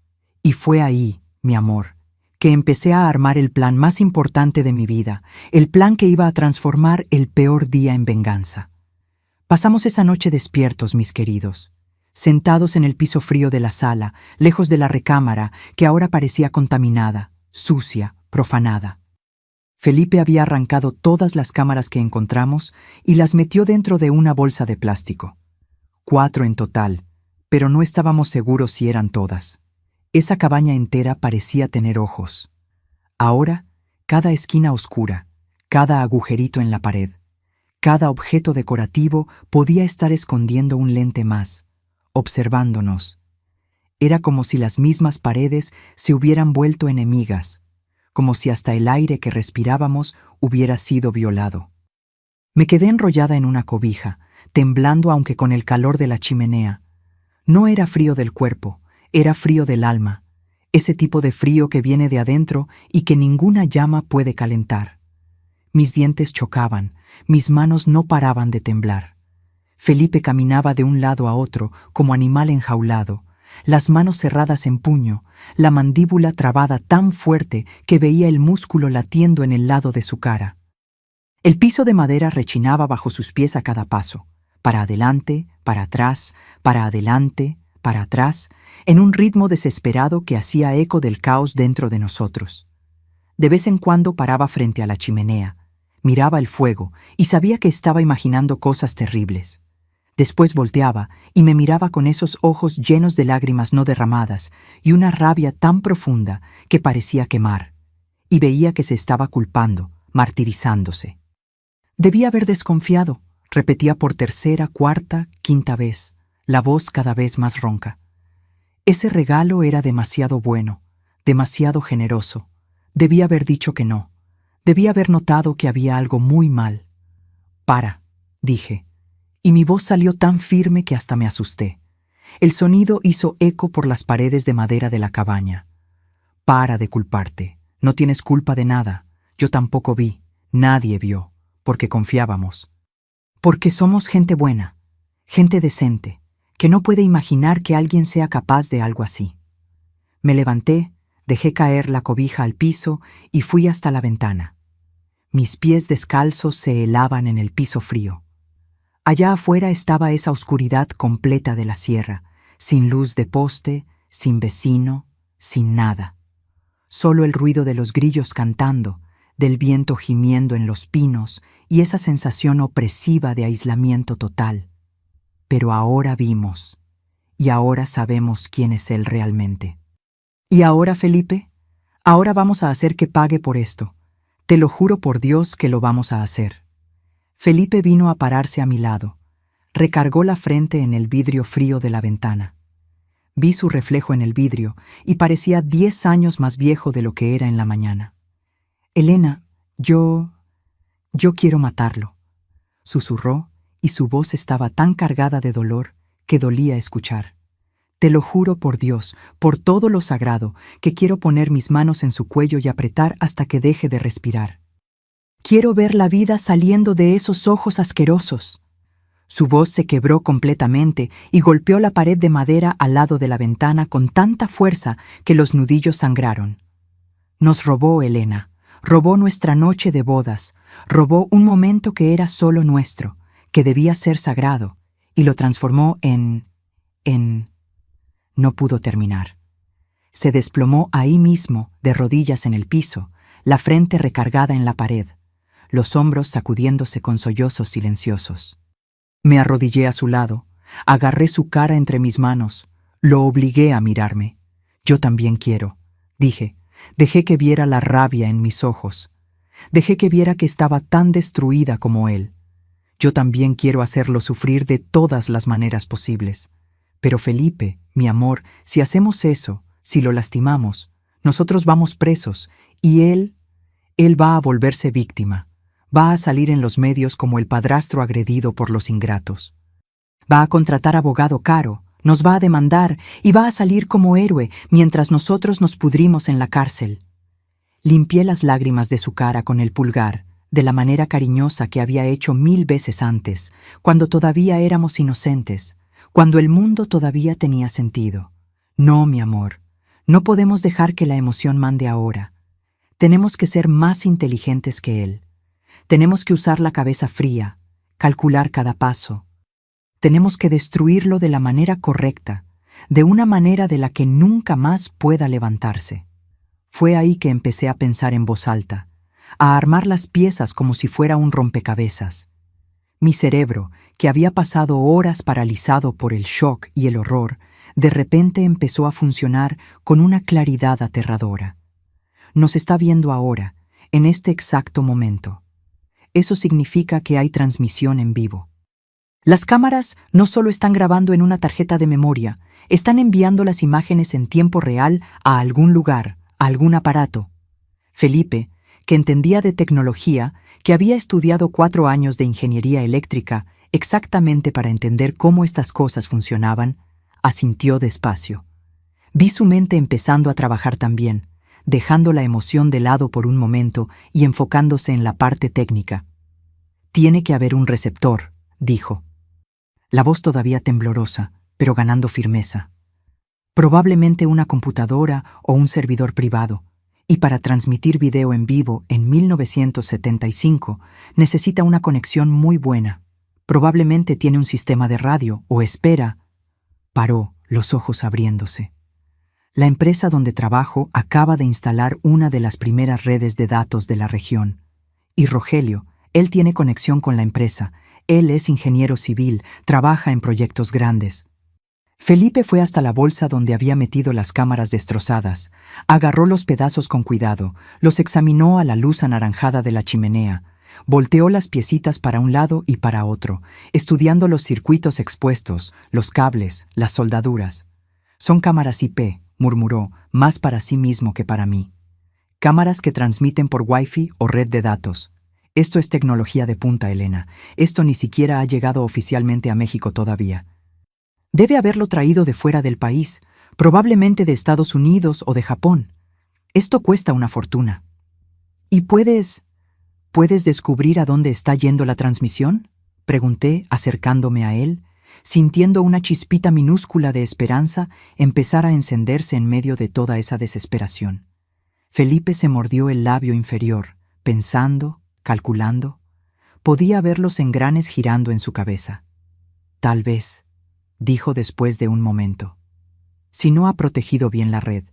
Y fue ahí, mi amor, que empecé a armar el plan más importante de mi vida, el plan que iba a transformar el peor día en venganza. Pasamos esa noche despiertos, mis queridos, sentados en el piso frío de la sala, lejos de la recámara, que ahora parecía contaminada, sucia, profanada. Felipe había arrancado todas las cámaras que encontramos y las metió dentro de una bolsa de plástico. 4 en total, pero no estábamos seguros si eran todas. Esa cabaña entera parecía tener ojos. Ahora, cada esquina oscura, cada agujerito en la pared, cada objeto decorativo podía estar escondiendo un lente más, observándonos. Era como si las mismas paredes se hubieran vuelto enemigas, como si hasta el aire que respirábamos hubiera sido violado. Me quedé enrollada en una cobija, temblando aunque con el calor de la chimenea. No era frío del cuerpo, era frío del alma, ese tipo de frío que viene de adentro y que ninguna llama puede calentar. Mis dientes chocaban, mis manos no paraban de temblar. Felipe caminaba de un lado a otro como animal enjaulado, las manos cerradas en puño, la mandíbula trabada tan fuerte que veía el músculo latiendo en el lado de su cara. El piso de madera rechinaba bajo sus pies a cada paso, para adelante, para atrás, para adelante, para atrás, en un ritmo desesperado que hacía eco del caos dentro de nosotros. De vez en cuando paraba frente a la chimenea, miraba el fuego y sabía que estaba imaginando cosas terribles. Después volteaba y me miraba con esos ojos llenos de lágrimas no derramadas y una rabia tan profunda que parecía quemar, y veía que se estaba culpando, martirizándose. Debía haber desconfiado, repetía por tercera, cuarta, quinta vez, la voz cada vez más ronca. Ese regalo era demasiado bueno, demasiado generoso. Debía haber dicho que no. Debía haber notado que había algo muy mal. «Para», dije, y mi voz salió tan firme que hasta me asusté. El sonido hizo eco por las paredes de madera de la cabaña. «Para de culparte. No tienes culpa de nada. Yo tampoco vi. Nadie vio. Porque confiábamos. Porque somos gente buena, gente decente, que no puede imaginar que alguien sea capaz de algo así». Me levanté, dejé caer la cobija al piso y fui hasta la ventana. Mis pies descalzos se helaban en el piso frío. Allá afuera estaba esa oscuridad completa de la sierra, sin luz de poste, sin vecino, sin nada. Solo el ruido de los grillos cantando, del viento gimiendo en los pinos y esa sensación opresiva de aislamiento total. Pero ahora vimos, y ahora sabemos quién es él realmente. ¿Y ahora, Felipe? Ahora vamos a hacer que pague por esto. Te lo juro por Dios que lo vamos a hacer. Felipe vino a pararse a mi lado. Recargó la frente en el vidrio frío de la ventana. Vi su reflejo en el vidrio y parecía 10 años más viejo de lo que era en la mañana. «Elena, yo quiero matarlo», susurró, y su voz estaba tan cargada de dolor que dolía escuchar. «Te lo juro por Dios, por todo lo sagrado, que quiero poner mis manos en su cuello y apretar hasta que deje de respirar. Quiero ver la vida saliendo de esos ojos asquerosos». Su voz se quebró completamente y golpeó la pared de madera al lado de la ventana con tanta fuerza que los nudillos sangraron. «Nos robó, Elena. Robó nuestra noche de bodas, robó un momento que era solo nuestro, que debía ser sagrado, y lo transformó en... No pudo terminar. Se desplomó ahí mismo, de rodillas en el piso, la frente recargada en la pared, los hombros sacudiéndose con sollozos silenciosos. Me arrodillé a su lado, agarré su cara entre mis manos, lo obligué a mirarme. «Yo también quiero», dije. Dejé que viera la rabia en mis ojos. Dejé que viera que estaba tan destruida como él. Yo también quiero hacerlo sufrir de todas las maneras posibles. Pero Felipe, mi amor, si hacemos eso, si lo lastimamos, nosotros vamos presos y él va a volverse víctima. Va a salir en los medios como el padrastro agredido por los ingratos. Va a contratar abogado caro. Nos va a demandar y va a salir como héroe mientras nosotros nos pudrimos en la cárcel. Limpié las lágrimas de su cara con el pulgar, de la manera cariñosa que había hecho 1000 veces antes, cuando todavía éramos inocentes, cuando el mundo todavía tenía sentido. No, mi amor, no podemos dejar que la emoción mande ahora. Tenemos que ser más inteligentes que él. Tenemos que usar la cabeza fría, calcular cada paso. Tenemos que destruirlo de la manera correcta, de una manera de la que nunca más pueda levantarse. Fue ahí que empecé a pensar en voz alta, a armar las piezas como si fuera un rompecabezas. Mi cerebro, que había pasado horas paralizado por el shock y el horror, de repente empezó a funcionar con una claridad aterradora. Nos está viendo ahora, en este exacto momento. Eso significa que hay transmisión en vivo. Las cámaras no solo están grabando en una tarjeta de memoria, están enviando las imágenes en tiempo real a algún lugar, a algún aparato. Felipe, que entendía de tecnología, que había estudiado 4 años de ingeniería eléctrica exactamente para entender cómo estas cosas funcionaban, asintió despacio. Vi su mente empezando a trabajar también, dejando la emoción de lado por un momento y enfocándose en la parte técnica. «Tiene que haber un receptor», dijo. La voz todavía temblorosa, pero ganando firmeza. «Probablemente una computadora o un servidor privado, y para transmitir video en vivo en 1975 necesita una conexión muy buena. Probablemente tiene un sistema de radio o espera». Paró, los ojos abriéndose. La empresa donde trabajo acaba de instalar una de las primeras redes de datos de la región. Y Rogelio, él tiene conexión con la empresa. Él es ingeniero civil, trabaja en proyectos grandes. Felipe fue hasta la bolsa donde había metido las cámaras destrozadas, agarró los pedazos con cuidado, los examinó a la luz anaranjada de la chimenea, volteó las piecitas para un lado y para otro, estudiando los circuitos expuestos, los cables, las soldaduras. «Son cámaras IP», murmuró, más para sí mismo que para mí. «Cámaras que transmiten por Wi-Fi o red de datos. Esto es tecnología de punta, Elena. Esto ni siquiera ha llegado oficialmente a México todavía. Debe haberlo traído de fuera del país, probablemente de Estados Unidos o de Japón. Esto cuesta una fortuna». «¿Y puedes descubrir a dónde está yendo la transmisión?», pregunté, acercándome a él, sintiendo una chispita minúscula de esperanza empezar a encenderse en medio de toda esa desesperación. Felipe se mordió el labio inferior, pensando, calculando. Podía ver los engranes girando en su cabeza. «Tal vez», dijo después de un momento, «si no ha protegido bien la red».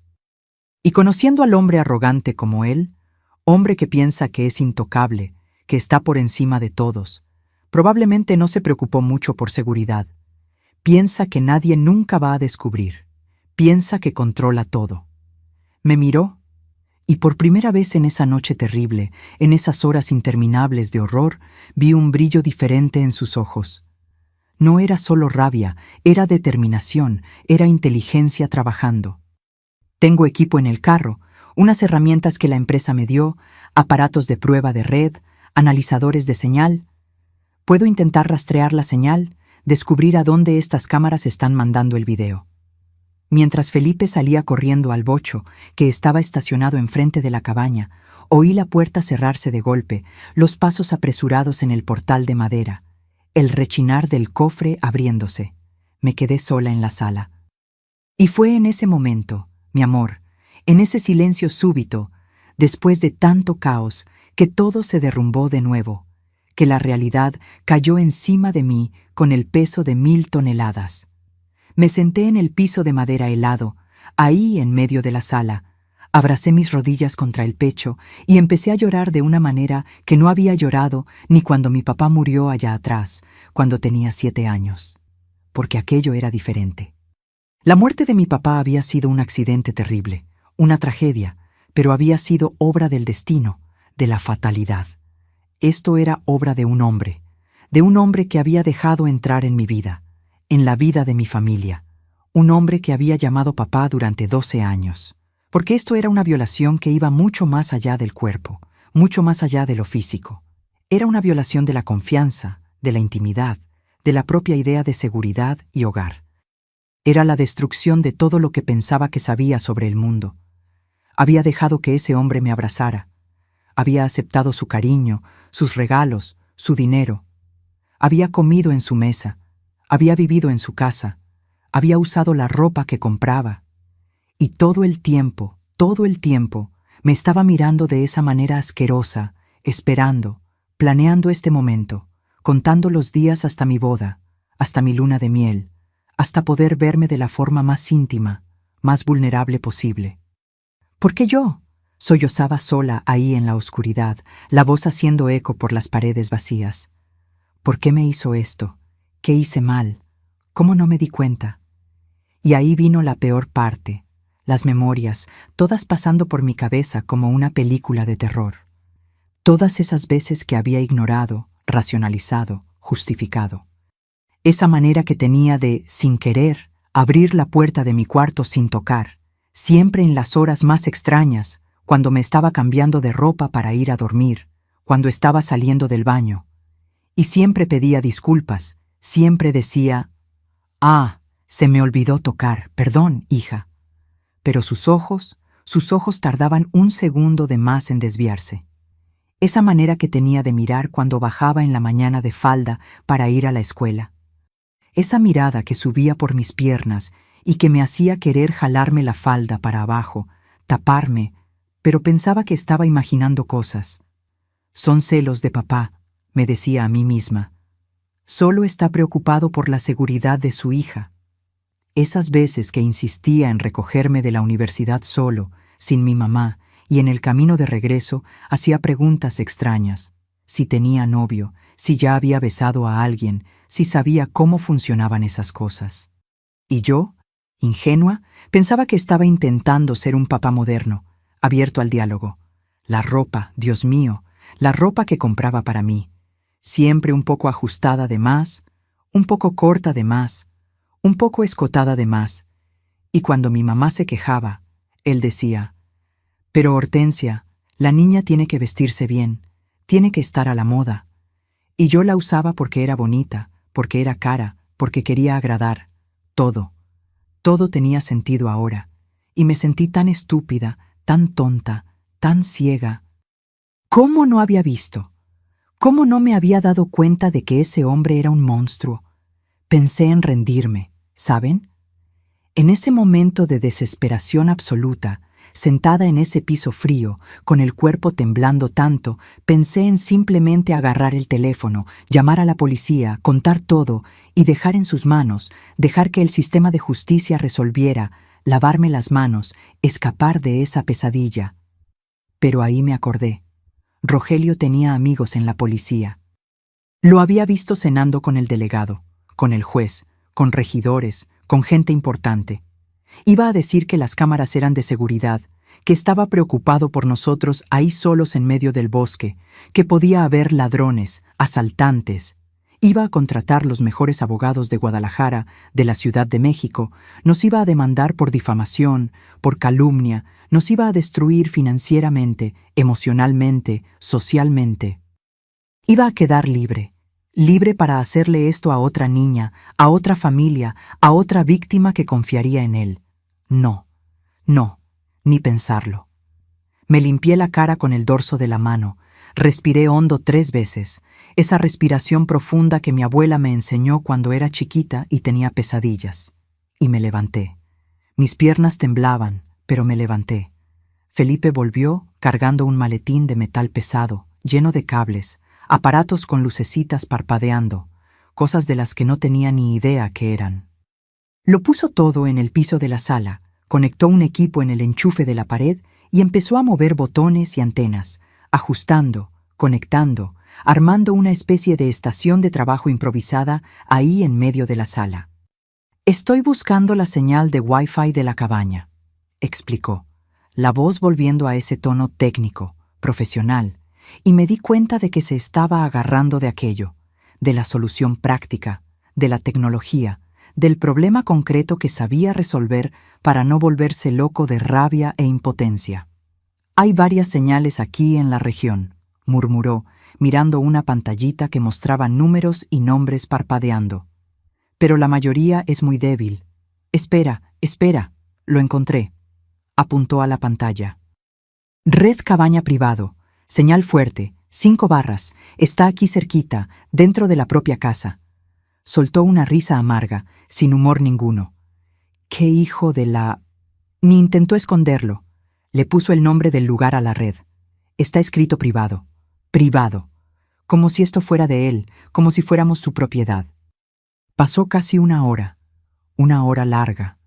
Y conociendo al hombre arrogante como él, hombre que piensa que es intocable, que está por encima de todos, probablemente no se preocupó mucho por seguridad. Piensa que nadie nunca va a descubrir. Piensa que controla todo. Me miró, y por primera vez en esa noche terrible, en esas horas interminables de horror, vi un brillo diferente en sus ojos. No era solo rabia, era determinación, era inteligencia trabajando. «Tengo equipo en el carro, unas herramientas que la empresa me dio, aparatos de prueba de red, analizadores de señal. Puedo intentar rastrear la señal, descubrir a dónde estas cámaras están mandando el video». Mientras Felipe salía corriendo al bocho, que estaba estacionado enfrente de la cabaña, oí la puerta cerrarse de golpe, los pasos apresurados en el portal de madera, el rechinar del cofre abriéndose. Me quedé sola en la sala. Y fue en ese momento, mi amor, en ese silencio súbito, después de tanto caos, que todo se derrumbó de nuevo, que la realidad cayó encima de mí con el peso de 1000 toneladas. Me senté en el piso de madera helado, ahí en medio de la sala, abracé mis rodillas contra el pecho y empecé a llorar de una manera que no había llorado ni cuando mi papá murió allá atrás, cuando tenía 7 años, porque aquello era diferente. La muerte de mi papá había sido un accidente terrible, una tragedia, pero había sido obra del destino, de la fatalidad. Esto era obra de un hombre que había dejado entrar en mi vida, en la vida de mi familia, un hombre que había llamado papá durante 12 años, porque esto era una violación que iba mucho más allá del cuerpo, mucho más allá de lo físico. Era una violación de la confianza, de la intimidad, de la propia idea de seguridad y hogar. Era la destrucción de todo lo que pensaba que sabía sobre el mundo. Había dejado que ese hombre me abrazara. Había aceptado su cariño, sus regalos, su dinero. Había comido en su mesa. Había vivido en su casa. Había usado la ropa que compraba. Y todo el tiempo, me estaba mirando de esa manera asquerosa, esperando, planeando este momento, contando los días hasta mi boda, hasta mi luna de miel, hasta poder verme de la forma más íntima, más vulnerable posible. ¿Por qué yo? Sollozaba sola ahí en la oscuridad, la voz haciendo eco por las paredes vacías. ¿Por qué me hizo esto? ¿Qué hice mal? ¿Cómo no me di cuenta? Y ahí vino la peor parte, las memorias, todas pasando por mi cabeza como una película de terror. Todas esas veces que había ignorado, racionalizado, justificado. Esa manera que tenía de, sin querer, abrir la puerta de mi cuarto sin tocar, siempre en las horas más extrañas, cuando me estaba cambiando de ropa para ir a dormir, cuando estaba saliendo del baño. Y siempre pedía disculpas, siempre decía, «Ah, se me olvidó tocar, perdón, hija». Pero sus ojos tardaban un segundo de más en desviarse. Esa manera que tenía de mirar cuando bajaba en la mañana de falda para ir a la escuela. Esa mirada que subía por mis piernas y que me hacía querer jalarme la falda para abajo, taparme, pero pensaba que estaba imaginando cosas. Son celos de papá, me decía a mí misma. Solo está preocupado por la seguridad de su hija. Esas veces que insistía en recogerme de la universidad solo, sin mi mamá, y en el camino de regreso hacía preguntas extrañas. Si tenía novio, si ya había besado a alguien, si sabía cómo funcionaban esas cosas. Y yo, ingenua, pensaba que estaba intentando ser un papá moderno, abierto al diálogo. La ropa, Dios mío, la ropa que compraba para mí, siempre un poco ajustada de más, un poco corta de más, un poco escotada de más. Y cuando mi mamá se quejaba, él decía, «Pero Hortensia, la niña tiene que vestirse bien, tiene que estar a la moda». Y yo la usaba porque era bonita, porque era cara, porque quería agradar. Todo tenía sentido ahora. Y me sentí tan estúpida, tan tonta, tan ciega. ¿Cómo no había visto? ¿Cómo no me había dado cuenta de que ese hombre era un monstruo? Pensé en rendirme, ¿saben? En ese momento de desesperación absoluta, sentada en ese piso frío, con el cuerpo temblando tanto, pensé en simplemente agarrar el teléfono, llamar a la policía, contar todo y dejar en sus manos, dejar que el sistema de justicia resolviera, lavarme las manos, escapar de esa pesadilla. Pero ahí me acordé. Rogelio tenía amigos en la policía. Lo había visto cenando con el delegado, con el juez, con regidores, con gente importante. Iba a decir que las cámaras eran de seguridad, que estaba preocupado por nosotros ahí solos en medio del bosque, que podía haber ladrones, asaltantes. Iba a contratar los mejores abogados de Guadalajara, de la Ciudad de México, nos iba a demandar por difamación, por calumnia, nos iba a destruir financieramente, emocionalmente, socialmente. Iba a quedar libre. Libre para hacerle esto a otra niña, a otra familia, a otra víctima que confiaría en él. No, ni pensarlo. Me limpié la cara con el dorso de la mano, respiré hondo 3 veces, esa respiración profunda que mi abuela me enseñó cuando era chiquita y tenía pesadillas. Y me levanté. Mis piernas temblaban, pero me levanté. Felipe volvió cargando un maletín de metal pesado, lleno de cables, aparatos con lucecitas parpadeando, cosas de las que no tenía ni idea qué eran. Lo puso todo en el piso de la sala, conectó un equipo en el enchufe de la pared y empezó a mover botones y antenas, ajustando, conectando, armando una especie de estación de trabajo improvisada ahí en medio de la sala. «Estoy buscando la señal de Wi-Fi de la cabaña», explicó, la voz volviendo a ese tono técnico, profesional, y me di cuenta de que se estaba agarrando de aquello, de la solución práctica, de la tecnología, del problema concreto que sabía resolver para no volverse loco de rabia e impotencia. «Hay varias señales aquí en la región», murmuró, mirando una pantallita que mostraba números y nombres parpadeando. «Pero la mayoría es muy débil. Espera, lo encontré». Apuntó a la pantalla. «Red Cabaña Privado. Señal fuerte, 5 barras, está aquí cerquita, dentro de la propia casa». Soltó una risa amarga, sin humor ninguno. «¡Qué hijo de la...!» Ni intentó esconderlo. Le puso el nombre del lugar a la red. Está escrito privado. Privado. Como si esto fuera de él, como si fuéramos su propiedad. Pasó casi una hora larga,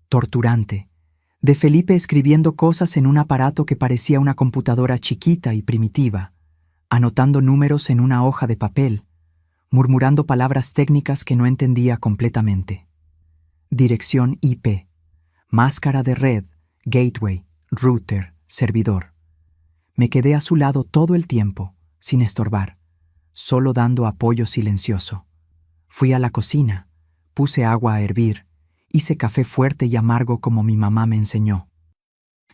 torturante, De Felipe escribiendo cosas en un aparato que parecía una computadora chiquita y primitiva, anotando números en una hoja de papel, murmurando palabras técnicas que no entendía completamente. Dirección IP, máscara de red, gateway, router, servidor. Me quedé a su lado todo el tiempo, sin estorbar, solo dando apoyo silencioso. Fui a la cocina, puse agua a hervir, hice café fuerte y amargo como mi mamá me enseñó.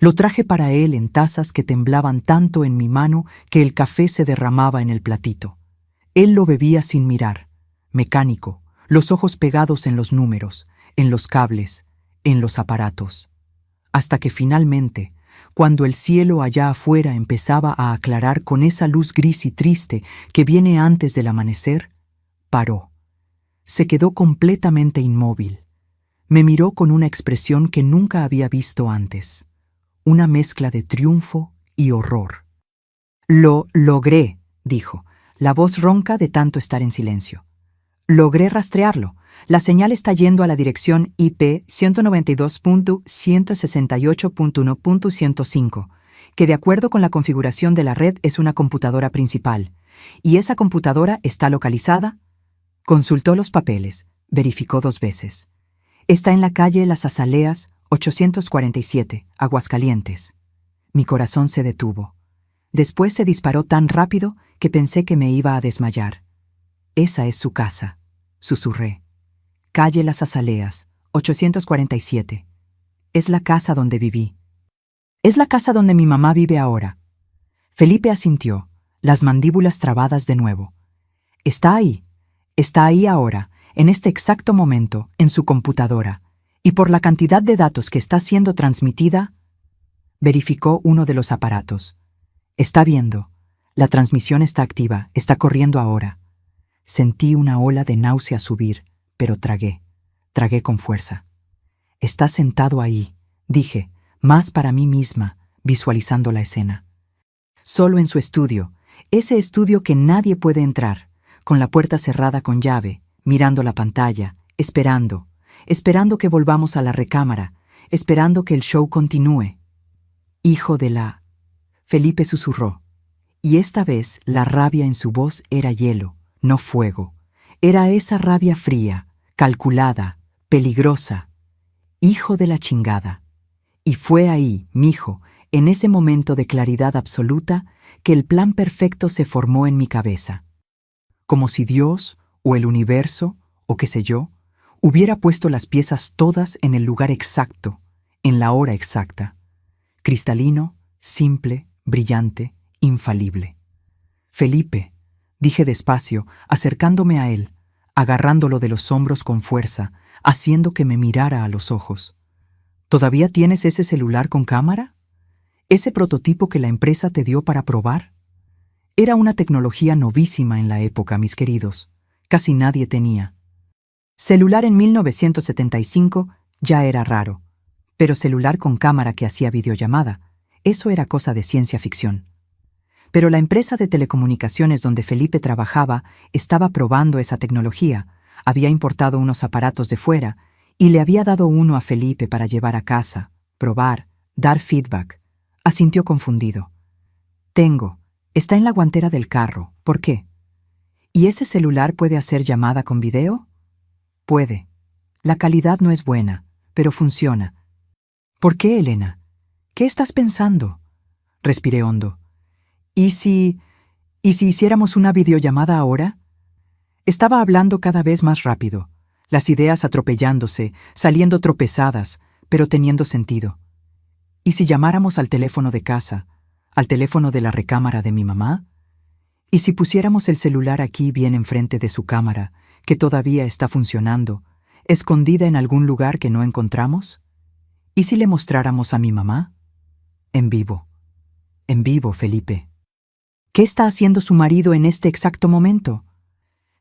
Lo traje para él en tazas que temblaban tanto en mi mano que el café se derramaba en el platito. Él lo bebía sin mirar, mecánico, los ojos pegados en los números, en los cables, en los aparatos. Hasta que finalmente, cuando el cielo allá afuera empezaba a aclarar con esa luz gris y triste que viene antes del amanecer, paró. Se quedó completamente inmóvil. Me miró con una expresión que nunca había visto antes. Una mezcla de triunfo y horror. «Lo logré», dijo, la voz ronca de tanto estar en silencio. «Logré rastrearlo. La señal está yendo a la dirección IP 192.168.1.105, que de acuerdo con la configuración de la red es una computadora principal. Y esa computadora está localizada». Consultó los papeles, verificó 2 veces. «Está en la calle Las Azaleas, 847, Aguascalientes». Mi corazón se detuvo. Después se disparó tan rápido que pensé que me iba a desmayar. «Esa es su casa», susurré. «Calle Las Azaleas, 847. Es la casa donde viví. Es la casa donde mi mamá vive ahora». Felipe asintió, las mandíbulas trabadas de nuevo. «Está ahí ahora, en este exacto momento, en su computadora, y por la cantidad de datos que está siendo transmitida». Verificó uno de los aparatos. «Está viendo. La transmisión está activa, está corriendo ahora». Sentí una ola de náusea subir, pero tragué con fuerza. «Está sentado ahí», dije, más para mí misma, visualizando la escena. Solo en su estudio, ese estudio que nadie puede entrar, con la puerta cerrada con llave, mirando la pantalla, esperando que volvamos a la recámara, esperando que el show continúe. «Hijo de la...» Felipe susurró, y esta vez la rabia en su voz era hielo, no fuego. Era esa rabia fría, calculada, peligrosa. «Hijo de la chingada». Y fue ahí, mijo, en ese momento de claridad absoluta, que el plan perfecto se formó en mi cabeza. Como si Dios, o el universo, o qué sé yo, hubiera puesto las piezas todas en el lugar exacto, en la hora exacta. Cristalino, simple, brillante, infalible. «Felipe», dije despacio, acercándome a él, agarrándolo de los hombros con fuerza, haciendo que me mirara a los ojos. «¿Todavía tienes ese celular con cámara? ¿Ese prototipo que la empresa te dio para probar?» Era una tecnología novísima en la época, mis queridos. Casi nadie tenía. Celular en 1975 ya era raro, pero celular con cámara que hacía videollamada, eso era cosa de ciencia ficción. Pero la empresa de telecomunicaciones donde Felipe trabajaba estaba probando esa tecnología, había importado unos aparatos de fuera y le había dado uno a Felipe para llevar a casa, probar, dar feedback. Asintió confundido. «Tengo. Está en la guantera del carro. ¿Por qué?» «¿Y ese celular puede hacer llamada con video?» «Puede. La calidad no es buena, pero funciona». «¿Por qué, Elena? ¿Qué estás pensando?» Respiré hondo. ¿Y si hiciéramos una videollamada ahora?» Estaba hablando cada vez más rápido, las ideas atropellándose, saliendo tropezadas, pero teniendo sentido. ¿Y si llamáramos al teléfono de casa, al teléfono de la recámara de mi mamá? ¿Y si pusiéramos el celular aquí bien enfrente de su cámara, que todavía está funcionando, escondida en algún lugar que no encontramos? ¿Y si le mostráramos a mi mamá? En vivo, Felipe. ¿Qué está haciendo su marido en este exacto momento?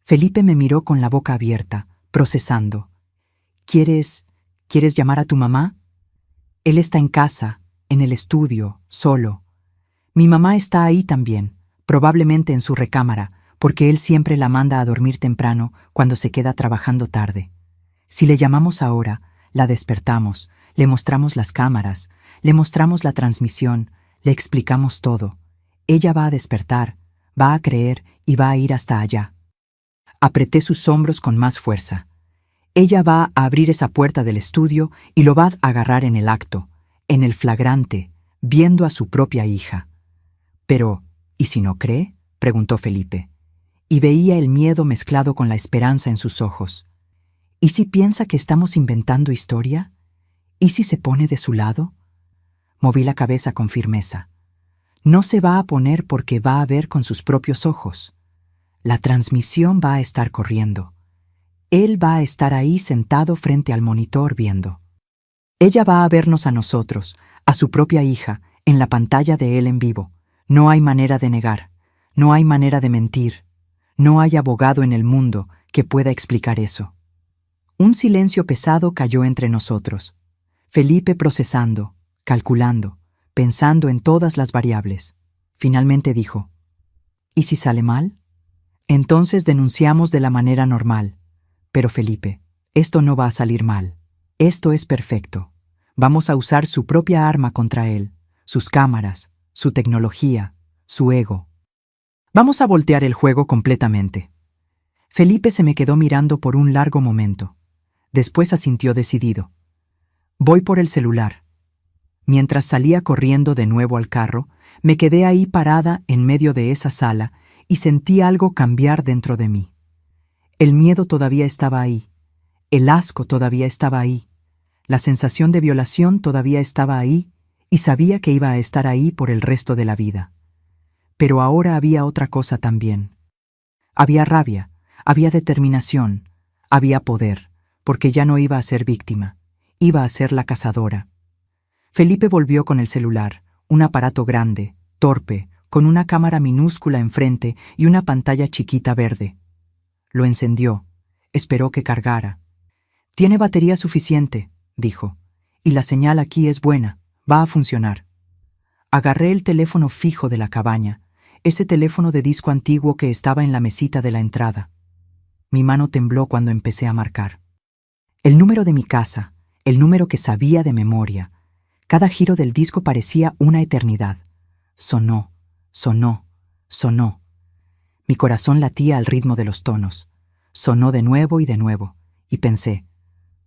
Felipe me miró con la boca abierta, procesando. ¿Quieres llamar a tu mamá? Él está en casa, en el estudio, solo. Mi mamá está ahí también, probablemente en su recámara, porque él siempre la manda a dormir temprano cuando se queda trabajando tarde. Si le llamamos ahora, la despertamos, Le mostramos las cámaras, le mostramos la transmisión, le explicamos todo. Ella va a despertar, va a creer y va a ir hasta allá. Apreté sus hombros con más fuerza. Ella va a abrir esa puerta del estudio y lo va a agarrar en el acto, en el flagrante, viendo a su propia hija. Pero, ¿y si no cree?, preguntó Felipe, y veía el miedo mezclado con la esperanza en sus ojos. ¿Y si piensa que estamos inventando historia? ¿Y si se pone de su lado? Moví la cabeza con firmeza. No se va a poner porque va a ver con sus propios ojos. La transmisión va a estar corriendo. Él va a estar ahí sentado frente al monitor viendo. Ella va a vernos a nosotros, a su propia hija, en la pantalla de él en vivo. No hay manera de negar, no hay manera de mentir, no hay abogado en el mundo que pueda explicar eso. Un silencio pesado cayó entre nosotros. Felipe procesando, calculando, pensando en todas las variables. Finalmente dijo: ¿y si sale mal? Entonces denunciamos de la manera normal. Pero Felipe, esto no va a salir mal. Esto es perfecto. Vamos a usar su propia arma contra él, sus cámaras, su tecnología, su ego. Vamos a voltear el juego completamente. Felipe se me quedó mirando por un largo momento. Después asintió decidido. Voy por el celular. Mientras salía corriendo de nuevo al carro, me quedé ahí parada en medio de esa sala y sentí algo cambiar dentro de mí. El miedo todavía estaba ahí, el asco todavía estaba ahí, la sensación de violación todavía estaba ahí y sabía que iba a estar ahí por el resto de la vida. Pero ahora había otra cosa también. Había rabia, había determinación, había poder, porque ya no iba a ser víctima, iba a ser la cazadora. Felipe volvió con el celular, un aparato grande, torpe, con una cámara minúscula enfrente y una pantalla chiquita verde. Lo encendió, esperó que cargara. «Tiene batería suficiente», dijo, «y la señal aquí es buena, va a funcionar». Agarré el teléfono fijo de la cabaña, ese teléfono de disco antiguo que estaba en la mesita de la entrada. Mi mano tembló cuando empecé a marcar. El número de mi casa, el número que sabía de memoria. Cada giro del disco parecía una eternidad. Sonó, sonó, sonó. Mi corazón latía al ritmo de los tonos. Sonó de nuevo, y pensé,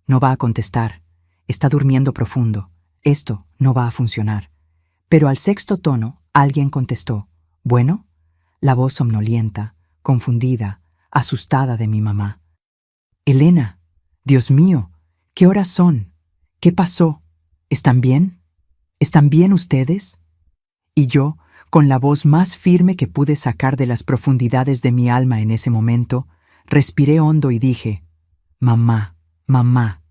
no va a contestar, está durmiendo profundo, esto no va a funcionar. Pero al sexto tono, alguien contestó, ¿bueno? La voz somnolienta, confundida, asustada de mi mamá. «Elena, Dios mío, ¿qué horas son? ¿Qué pasó? ¿Están bien? ¿Están bien ustedes?» Y yo, con la voz más firme que pude sacar de las profundidades de mi alma en ese momento, respiré hondo y dije, «Mamá, mamá,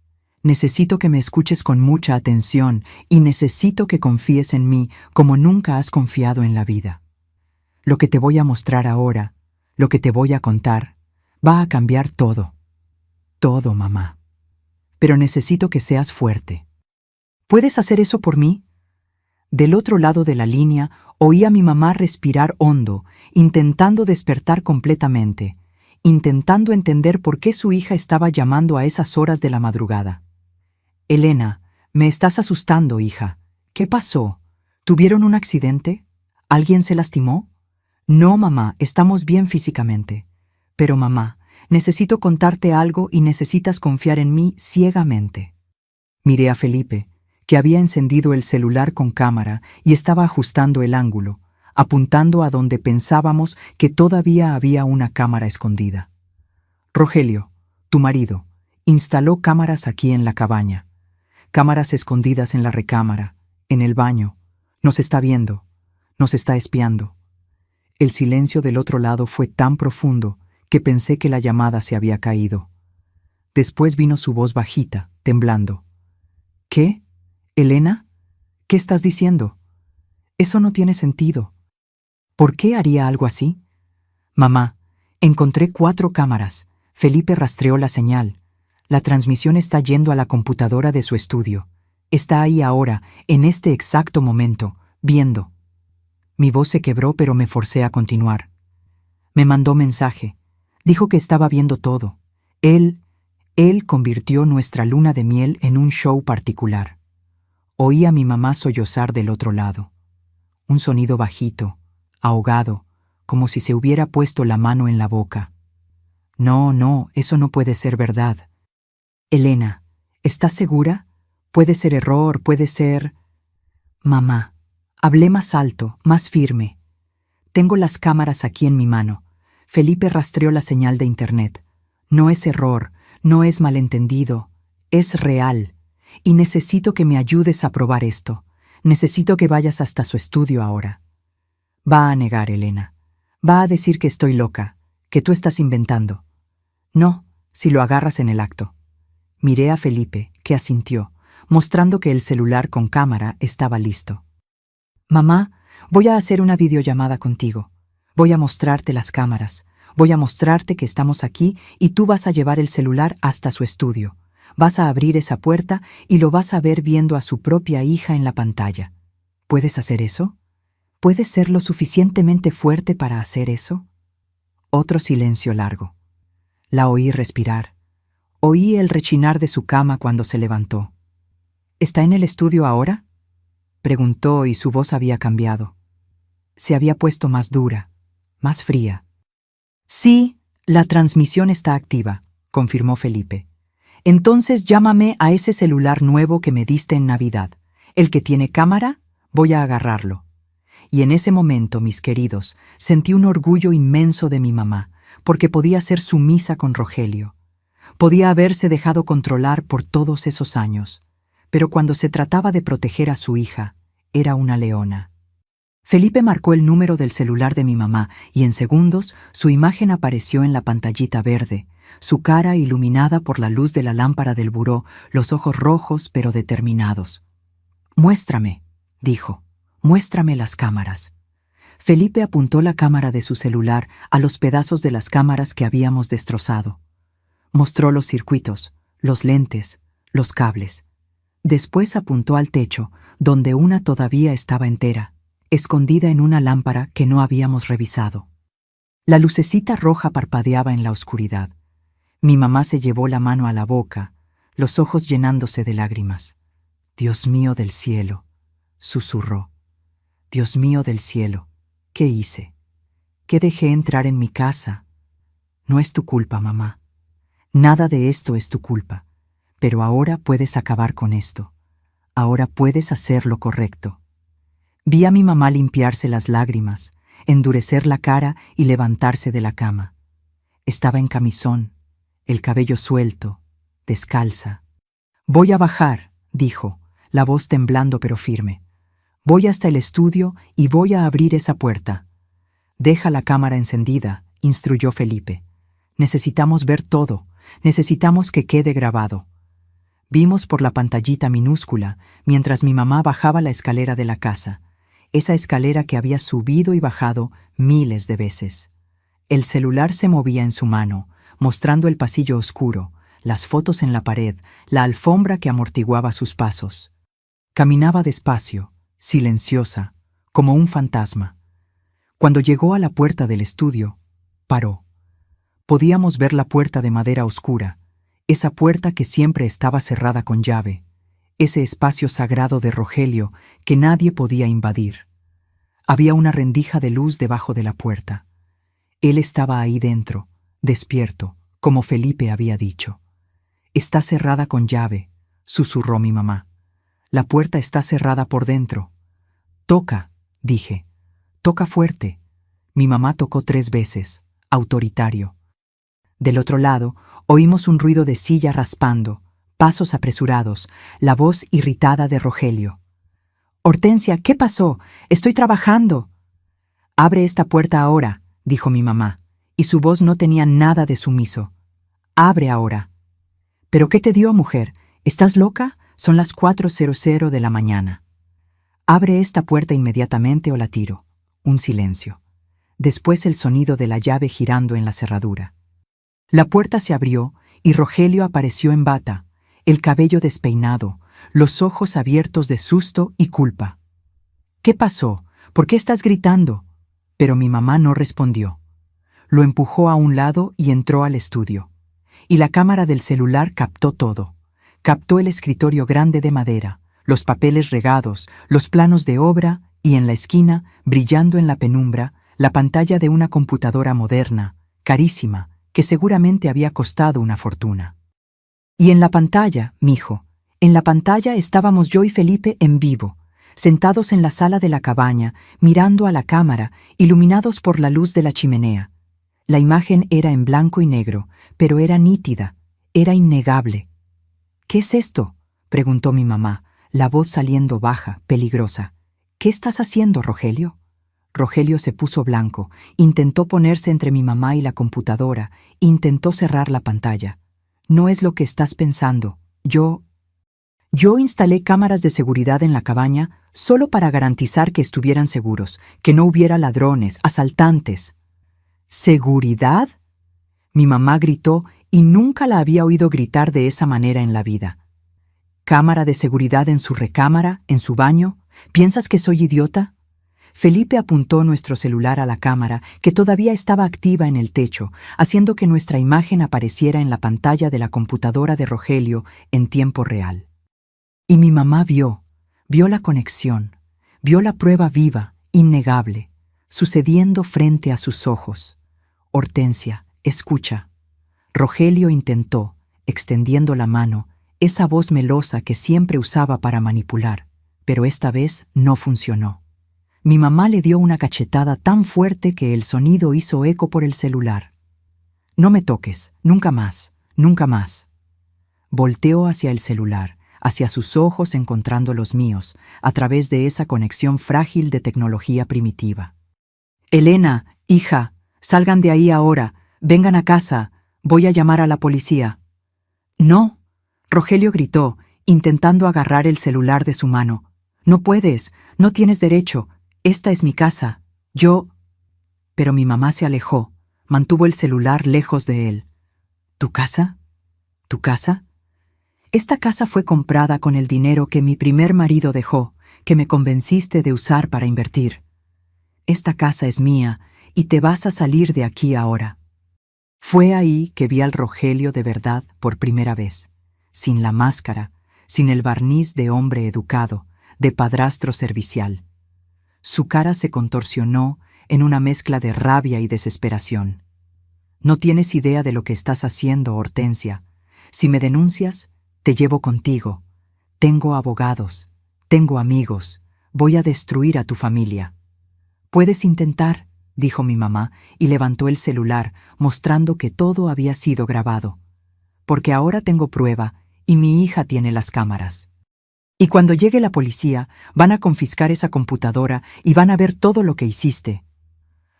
necesito que me escuches con mucha atención y necesito que confíes en mí como nunca has confiado en la vida. Lo que te voy a mostrar ahora, lo que te voy a contar, va a cambiar todo. Todo, mamá. Pero necesito que seas fuerte. ¿Puedes hacer eso por mí?» Del otro lado de la línea oí a mi mamá respirar hondo, intentando despertar completamente, intentando entender por qué su hija estaba llamando a esas horas de la madrugada. «Elena, me estás asustando, hija. ¿Qué pasó? ¿Tuvieron un accidente? ¿Alguien se lastimó?» «No, mamá, estamos bien físicamente. Pero mamá, necesito contarte algo y necesitas confiar en mí ciegamente». Miré a Felipe, que había encendido el celular con cámara y estaba ajustando el ángulo, apuntando a donde pensábamos que todavía había una cámara escondida. «Rogelio, tu marido, instaló cámaras aquí en la cabaña. Cámaras escondidas en la recámara, en el baño. Nos está viendo, nos está espiando». El silencio del otro lado fue tan profundo que pensé que la llamada se había caído. Después vino su voz bajita, temblando. «¿Qué? Elena, ¿qué estás diciendo? Eso no tiene sentido. ¿Por qué haría algo así?» «Mamá, encontré 4 cámaras. Felipe rastreó la señal. La transmisión está yendo a la computadora de su estudio. Está ahí ahora, en este exacto momento, viendo». Mi voz se quebró, pero me forcé a continuar. Me mandó mensaje. Dijo que estaba viendo todo. Él convirtió nuestra luna de miel en un show particular. Oí a mi mamá sollozar del otro lado. Un sonido bajito, ahogado, como si se hubiera puesto la mano en la boca. No, no, eso no puede ser verdad. Elena, ¿estás segura? Puede ser error, puede ser... Mamá, hablé más alto, más firme. Tengo las cámaras aquí en mi mano. Felipe rastreó la señal de internet. No es error, no es malentendido, es real. Y necesito que me ayudes a probar esto. Necesito que vayas hasta su estudio ahora. Va a negar, Elena. Va a decir que estoy loca, que tú estás inventando. No, si lo agarras en el acto. Miré a Felipe, que asintió, mostrando que el celular con cámara estaba listo. Mamá, voy a hacer una videollamada contigo. Voy a mostrarte las cámaras. Voy a mostrarte que estamos aquí y tú vas a llevar el celular hasta su estudio. Vas a abrir esa puerta y lo vas a ver viendo a su propia hija en la pantalla. ¿Puedes hacer eso? ¿Puedes ser lo suficientemente fuerte para hacer eso? Otro silencio largo. La oí respirar. Oí el rechinar de su cama cuando se levantó. ¿Está en el estudio ahora?, preguntó y su voz había cambiado. Se había puesto más dura, más fría. Sí, la transmisión está activa, confirmó Felipe. Entonces llámame a ese celular nuevo que me diste en Navidad. El que tiene cámara, voy a agarrarlo. Y en ese momento, mis queridos, sentí un orgullo inmenso de mi mamá, porque podía ser sumisa con Rogelio. Podía haberse dejado controlar por todos esos años, pero cuando se trataba de proteger a su hija, era una leona. Felipe marcó el número del celular de mi mamá y en segundos su imagen apareció en la pantallita verde, su cara iluminada por la luz de la lámpara del buró, los ojos rojos pero determinados. «Muéstrame», dijo, «muéstrame las cámaras». Felipe apuntó la cámara de su celular a los pedazos de las cámaras que habíamos destrozado. Mostró los circuitos, los lentes, los cables. Después apuntó al techo, donde una todavía estaba entera, escondida en una lámpara que no habíamos revisado. La lucecita roja parpadeaba en la oscuridad. Mi mamá se llevó la mano a la boca, los ojos llenándose de lágrimas. «Dios mío del cielo», susurró. «Dios mío del cielo, ¿qué hice? ¿Qué dejé entrar en mi casa? No es tu culpa, mamá. Nada de esto es tu culpa, pero ahora puedes acabar con esto. Ahora puedes hacer lo correcto». Vi a mi mamá limpiarse las lágrimas, endurecer la cara y levantarse de la cama. Estaba en camisón, el cabello suelto, descalza. «Voy a bajar», dijo, la voz temblando pero firme. «Voy hasta el estudio y voy a abrir esa puerta». «Deja la cámara encendida», instruyó Felipe. «Necesitamos ver todo, necesitamos que quede grabado». Vimos por la pantallita minúscula mientras mi mamá bajaba la escalera de la casa, esa escalera que había subido y bajado miles de veces. El celular se movía en su mano, mostrando el pasillo oscuro, las fotos en la pared, la alfombra que amortiguaba sus pasos. Caminaba despacio, silenciosa, como un fantasma. Cuando llegó a la puerta del estudio, paró. Podíamos ver la puerta de madera oscura, esa puerta que siempre estaba cerrada con llave, ese espacio sagrado de Rogelio que nadie podía invadir. Había una rendija de luz debajo de la puerta. Él estaba ahí dentro, despierto, como Felipe había dicho. «Está cerrada con llave», susurró mi mamá. «La puerta está cerrada por dentro». «Toca», dije. «Toca fuerte». Mi mamá tocó 3 veces, autoritario. Del otro lado, oímos un ruido de silla raspando, pasos apresurados, la voz irritada de Rogelio. «Hortensia, ¿qué pasó? Estoy trabajando». «Abre esta puerta ahora», dijo mi mamá, y su voz no tenía nada de sumiso. «Abre ahora». «¿Pero qué te dio, mujer? ¿Estás loca? Son las 4:00 de la mañana». «Abre esta puerta inmediatamente o la tiro». Un silencio. Después el sonido de la llave girando en la cerradura. La puerta se abrió y Rogelio apareció en bata, el cabello despeinado, los ojos abiertos de susto y culpa. «¿Qué pasó? ¿Por qué estás gritando?» Pero mi mamá no respondió. Lo empujó a un lado y entró al estudio. Y la cámara del celular captó todo. Captó el escritorio grande de madera, los papeles regados, los planos de obra y en la esquina, brillando en la penumbra, la pantalla de una computadora moderna, carísima, que seguramente había costado una fortuna. Y en la pantalla, mijo, en la pantalla estábamos yo y Felipe en vivo, sentados en la sala de la cabaña, mirando a la cámara, iluminados por la luz de la chimenea. La imagen era en blanco y negro, pero era nítida, era innegable. «¿Qué es esto?», preguntó mi mamá, la voz saliendo baja, peligrosa. «¿Qué estás haciendo, Rogelio?». Rogelio se puso blanco, intentó ponerse entre mi mamá y la computadora, intentó cerrar la pantalla. «No es lo que estás pensando. Yo instalé cámaras de seguridad en la cabaña solo para garantizar que estuvieran seguros, que no hubiera ladrones, asaltantes». «¿Seguridad?». Mi mamá gritó y nunca la había oído gritar de esa manera en la vida. «¿Cámara de seguridad en su recámara, en su baño? ¿Piensas que soy idiota?». Felipe apuntó nuestro celular a la cámara, que todavía estaba activa en el techo, haciendo que nuestra imagen apareciera en la pantalla de la computadora de Rogelio en tiempo real. Y mi mamá vio la conexión, vio la prueba viva, innegable, sucediendo frente a sus ojos. «Hortensia, escucha». Rogelio intentó, extendiendo la mano, esa voz melosa que siempre usaba para manipular, pero esta vez no funcionó. Mi mamá le dio una cachetada tan fuerte que el sonido hizo eco por el celular. «No me toques, nunca más, nunca más». Volteó hacia el celular, hacia sus ojos encontrando los míos, a través de esa conexión frágil de tecnología primitiva. «Elena, hija, salgan de ahí ahora, vengan a casa, voy a llamar a la policía». «No», Rogelio gritó, intentando agarrar el celular de su mano. «No puedes, no tienes derecho, esta es mi casa, yo...». Pero mi mamá se alejó, mantuvo el celular lejos de él. «¿Tu casa? ¿Tu casa?». «Esta casa fue comprada con el dinero que mi primer marido dejó, que me convenciste de usar para invertir. Esta casa es mía y te vas a salir de aquí ahora». Fue ahí que vi al Rogelio de verdad por primera vez, sin la máscara, sin el barniz de hombre educado, de padrastro servicial. Su cara se contorsionó en una mezcla de rabia y desesperación. «No tienes idea de lo que estás haciendo, Hortensia. Si me denuncias, te llevo contigo. Tengo abogados, tengo amigos, voy a destruir a tu familia». «Puedes intentar», dijo mi mamá, y levantó el celular, mostrando que todo había sido grabado. «Porque ahora tengo prueba, y mi hija tiene las cámaras. Y cuando llegue la policía, van a confiscar esa computadora y van a ver todo lo que hiciste».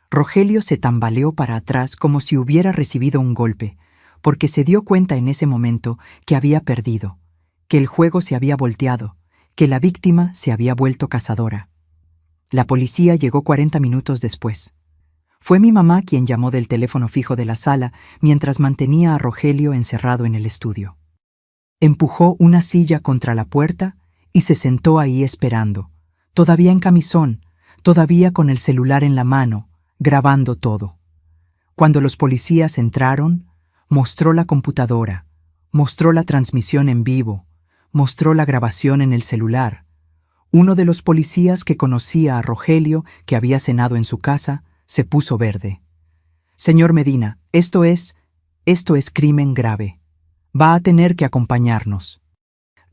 Rogelio se tambaleó para atrás como si hubiera recibido un golpe, porque se dio cuenta en ese momento que había perdido, que el juego se había volteado, que la víctima se había vuelto cazadora. La policía llegó 40 minutos después. Fue mi mamá quien llamó del teléfono fijo de la sala mientras mantenía a Rogelio encerrado en el estudio. Empujó una silla contra la puerta y se sentó ahí esperando, todavía en camisón, todavía con el celular en la mano, grabando todo. Cuando los policías entraron, mostró la computadora, mostró la transmisión en vivo, mostró la grabación en el celular. Uno de los policías que conocía a Rogelio, que había cenado en su casa, se puso verde. «Señor Medina, esto es crimen grave. Va a tener que acompañarnos».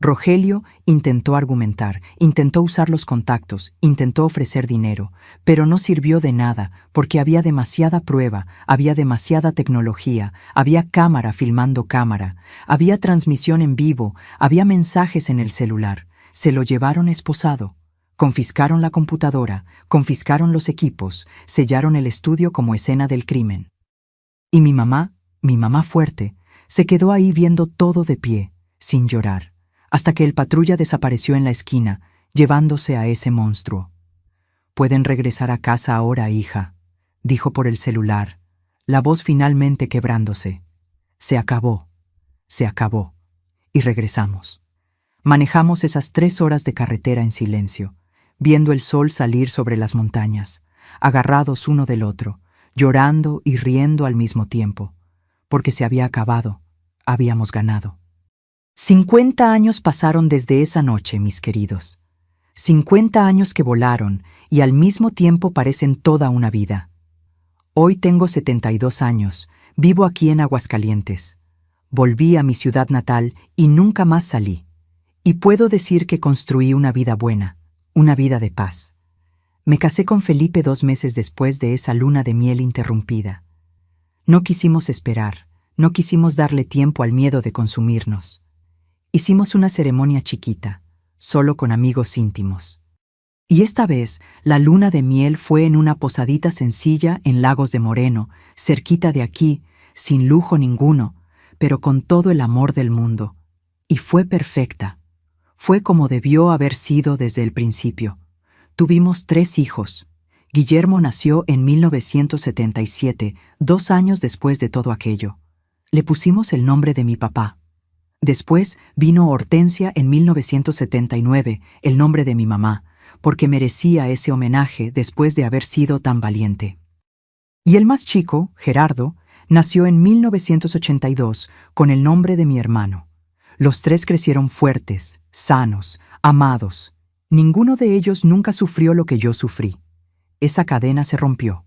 Rogelio intentó argumentar, intentó usar los contactos, intentó ofrecer dinero, pero no sirvió de nada porque había demasiada prueba, había demasiada tecnología, había cámara filmando cámara, había transmisión en vivo, había mensajes en el celular. Se lo llevaron esposado. Confiscaron la computadora, confiscaron los equipos, sellaron el estudio como escena del crimen. Y mi mamá fuerte, se quedó ahí viendo todo de pie, sin llorar, hasta que el patrulla desapareció en la esquina, llevándose a ese monstruo. «Pueden regresar a casa ahora, hija», dijo por el celular, la voz finalmente quebrándose. Se acabó. Y regresamos. Manejamos esas 3 horas de carretera en silencio, viendo el sol salir sobre las montañas, agarrados uno del otro, llorando y riendo al mismo tiempo, porque se había acabado, habíamos ganado. 50 años pasaron desde esa noche, mis queridos. 50 años que volaron y al mismo tiempo parecen toda una vida. Hoy tengo 72 años, vivo aquí en Aguascalientes. Volví a mi ciudad natal y nunca más salí. Y puedo decir que construí una vida buena, una vida de paz. Me casé con Felipe 2 meses después de esa luna de miel interrumpida. No quisimos esperar, no quisimos darle tiempo al miedo de consumirnos. Hicimos una ceremonia chiquita, solo con amigos íntimos. Y esta vez, la luna de miel fue en una posadita sencilla en Lagos de Moreno, cerquita de aquí, sin lujo ninguno, pero con todo el amor del mundo. Y fue perfecta. Fue como debió haber sido desde el principio. Tuvimos 3 hijos. Guillermo nació en 1977, 2 años después de todo aquello. Le pusimos el nombre de mi papá. Después vino Hortensia en 1979, el nombre de mi mamá, porque merecía ese homenaje después de haber sido tan valiente. Y el más chico, Gerardo, nació en 1982 con el nombre de mi hermano. Los 3 crecieron fuertes, sanos, amados. Ninguno de ellos nunca sufrió lo que yo sufrí. Esa cadena se rompió.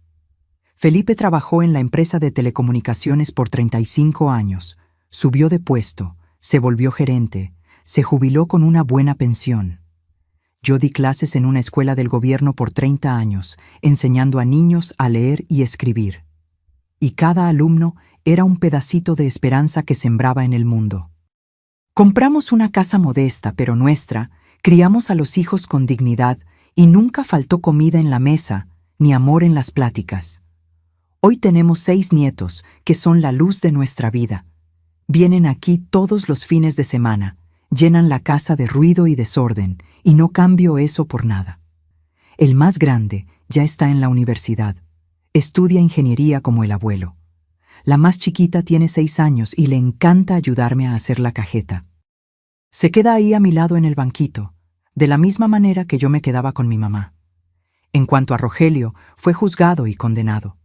Felipe trabajó en la empresa de telecomunicaciones por 35 años, subió de puesto, se volvió gerente, se jubiló con una buena pensión. Yo di clases en una escuela del gobierno por 30 años, enseñando a niños a leer y escribir. Y cada alumno era un pedacito de esperanza que sembraba en el mundo. Compramos una casa modesta pero nuestra, criamos a los hijos con dignidad y nunca faltó comida en la mesa, ni amor en las pláticas. Hoy tenemos 6 nietos, que son la luz de nuestra vida. Vienen aquí todos los fines de semana, llenan la casa de ruido y desorden, y no cambio eso por nada. El más grande ya está en la universidad. Estudia ingeniería como el abuelo. La más chiquita tiene 6 años y le encanta ayudarme a hacer la cajeta. Se queda ahí a mi lado en el banquito, de la misma manera que yo me quedaba con mi mamá. En cuanto a Rogelio, fue juzgado y condenado.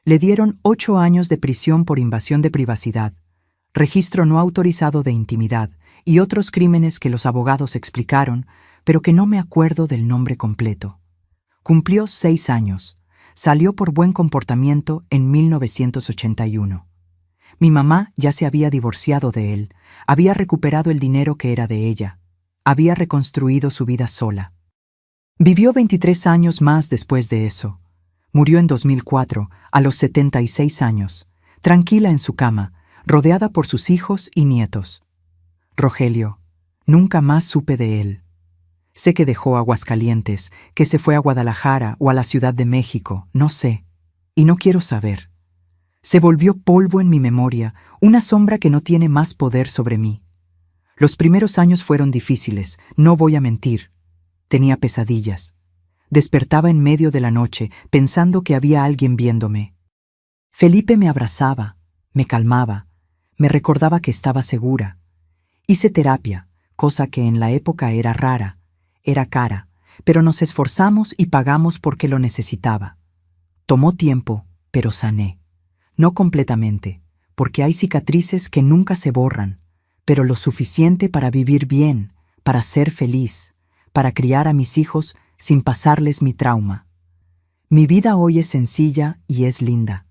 Le dieron 8 años de prisión por invasión de privacidad, registro no autorizado de intimidad y otros crímenes que los abogados explicaron, pero que no me acuerdo del nombre completo. Cumplió 6 años. Salió por buen comportamiento en 1981. Mi mamá ya se había divorciado de él, había recuperado el dinero que era de ella, había reconstruido su vida sola. Vivió 23 años más después de eso. Murió en 2004, a los 76 años, tranquila en su cama, rodeada por sus hijos y nietos. Rogelio, nunca más supe de él. Sé que dejó Aguascalientes, que se fue a Guadalajara o a la Ciudad de México, no sé, y no quiero saber. Se volvió polvo en mi memoria, una sombra que no tiene más poder sobre mí. Los primeros años fueron difíciles, no voy a mentir. Tenía pesadillas. Despertaba en medio de la noche, pensando que había alguien viéndome. Felipe me abrazaba, me calmaba, me recordaba que estaba segura. Hice terapia, cosa que en la época era rara, era cara, pero nos esforzamos y pagamos porque lo necesitaba. Tomó tiempo, pero sané. No completamente, porque hay cicatrices que nunca se borran, pero lo suficiente para vivir bien, para ser feliz, para criar a mis hijos sin pasarles mi trauma. Mi vida hoy es sencilla y es linda.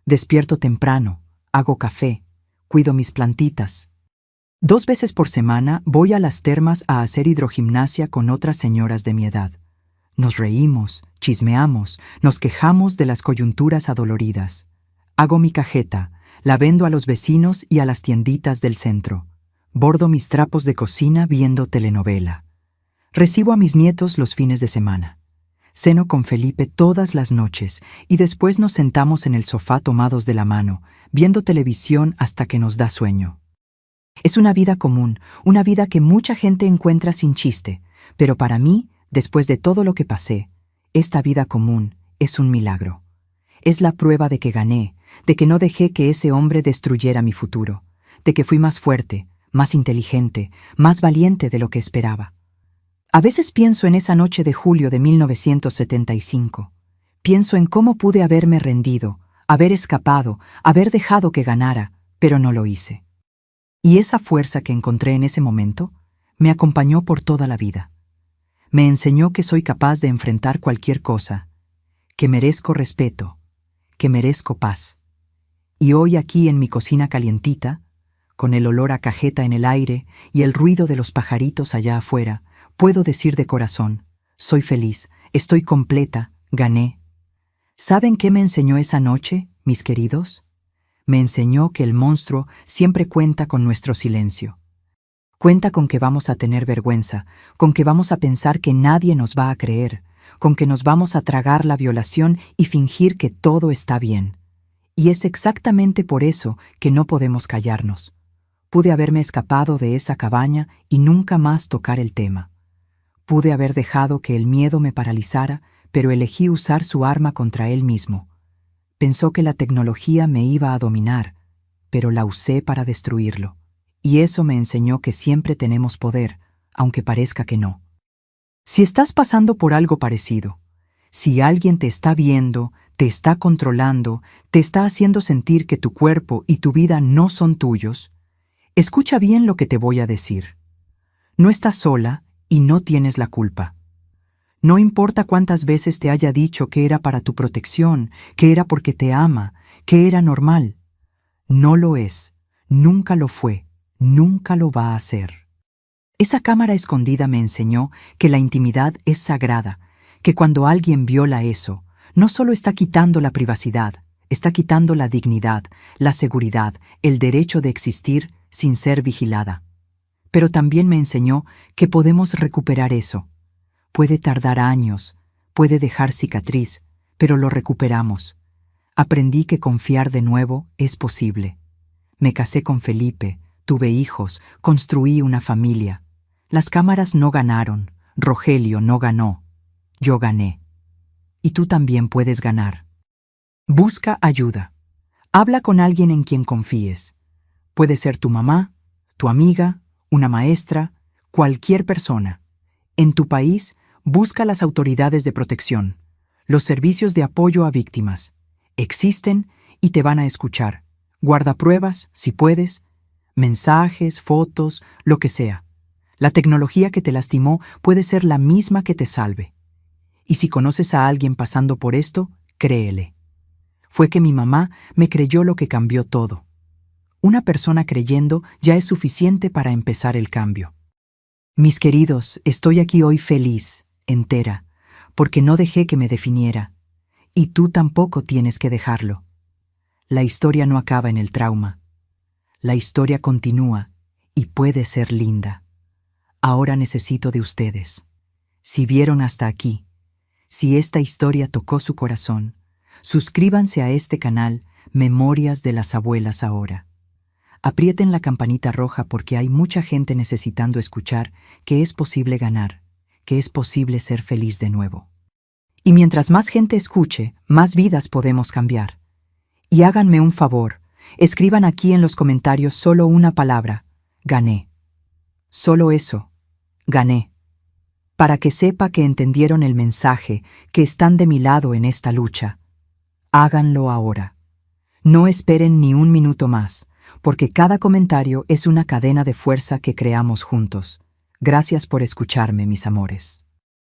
Despierto temprano, hago café, cuido mis plantitas. 2 veces por semana voy a las termas a hacer hidrogimnasia con otras señoras de mi edad. Nos reímos, chismeamos, nos quejamos de las coyunturas adoloridas. Hago mi cajeta, la vendo a los vecinos y a las tienditas del centro. Bordo mis trapos de cocina viendo telenovela. Recibo a mis nietos los fines de semana. Ceno con Felipe todas las noches y después nos sentamos en el sofá tomados de la mano, viendo televisión hasta que nos da sueño. Es una vida común, una vida que mucha gente encuentra sin chiste, pero para mí, después de todo lo que pasé, esta vida común es un milagro. Es la prueba de que gané, de que no dejé que ese hombre destruyera mi futuro, de que fui más fuerte, más inteligente, más valiente de lo que esperaba. A veces pienso en esa noche de julio de 1975. Pienso en cómo pude haberme rendido, haber escapado, haber dejado que ganara, pero no lo hice. Y esa fuerza que encontré en ese momento me acompañó por toda la vida. Me enseñó que soy capaz de enfrentar cualquier cosa, que merezco respeto, que merezco paz. Y hoy aquí en mi cocina calientita, con el olor a cajeta en el aire y el ruido de los pajaritos allá afuera, puedo decir de corazón, soy feliz, estoy completa, gané. ¿Saben qué me enseñó esa noche, mis queridos? Me enseñó que el monstruo siempre cuenta con nuestro silencio. Cuenta con que vamos a tener vergüenza, con que vamos a pensar que nadie nos va a creer, con que nos vamos a tragar la violación y fingir que todo está bien. Y es exactamente por eso que no podemos callarnos. Pude haberme escapado de esa cabaña y nunca más tocar el tema. Pude haber dejado que el miedo me paralizara, pero elegí usar su arma contra él mismo. Pensó que la tecnología me iba a dominar, pero la usé para destruirlo. Y eso me enseñó que siempre tenemos poder, aunque parezca que no. Si estás pasando por algo parecido, si alguien te está viendo, te está controlando, te está haciendo sentir que tu cuerpo y tu vida no son tuyos, escucha bien lo que te voy a decir. No estás sola y no tienes la culpa. No importa cuántas veces te haya dicho que era para tu protección, que era porque te ama, que era normal. No lo es, nunca lo fue, nunca lo va a ser. Esa cámara escondida me enseñó que la intimidad es sagrada, que cuando alguien viola eso, no solo está quitando la privacidad, está quitando la dignidad, la seguridad, el derecho de existir sin ser vigilada. Pero también me enseñó que podemos recuperar eso. Puede tardar años, puede dejar cicatriz, pero lo recuperamos. Aprendí que confiar de nuevo es posible. Me casé con Felipe, tuve hijos, construí una familia. Las cámaras no ganaron, Rogelio no ganó, yo gané. Y tú también puedes ganar. Busca ayuda. Habla con alguien en quien confíes. Puede ser tu mamá, tu amiga, una maestra, cualquier persona. En tu país, busca las autoridades de protección, los servicios de apoyo a víctimas. Existen y te van a escuchar. Guarda pruebas, si puedes, mensajes, fotos, lo que sea. La tecnología que te lastimó puede ser la misma que te salve. Y si conoces a alguien pasando por esto, créele. Fue que mi mamá me creyó lo que cambió todo. Una persona creyendo ya es suficiente para empezar el cambio. Mis queridos, estoy aquí hoy feliz, entera, porque no dejé que me definiera. Y tú tampoco tienes que dejarlo. La historia no acaba en el trauma. La historia continúa y puede ser linda. Ahora necesito de ustedes. Si vieron hasta aquí, si esta historia tocó su corazón, suscríbanse a este canal Memorias de las Abuelas ahora. Aprieten la campanita roja porque hay mucha gente necesitando escuchar que es posible ganar, que es posible ser feliz de nuevo. Y mientras más gente escuche, más vidas podemos cambiar. Y háganme un favor, escriban aquí en los comentarios solo una palabra, gané. Solo eso, gané. Para que sepa que entendieron el mensaje, que están de mi lado en esta lucha. Háganlo ahora. No esperen ni un minuto más, porque cada comentario es una cadena de fuerza que creamos juntos. Gracias por escucharme, mis amores.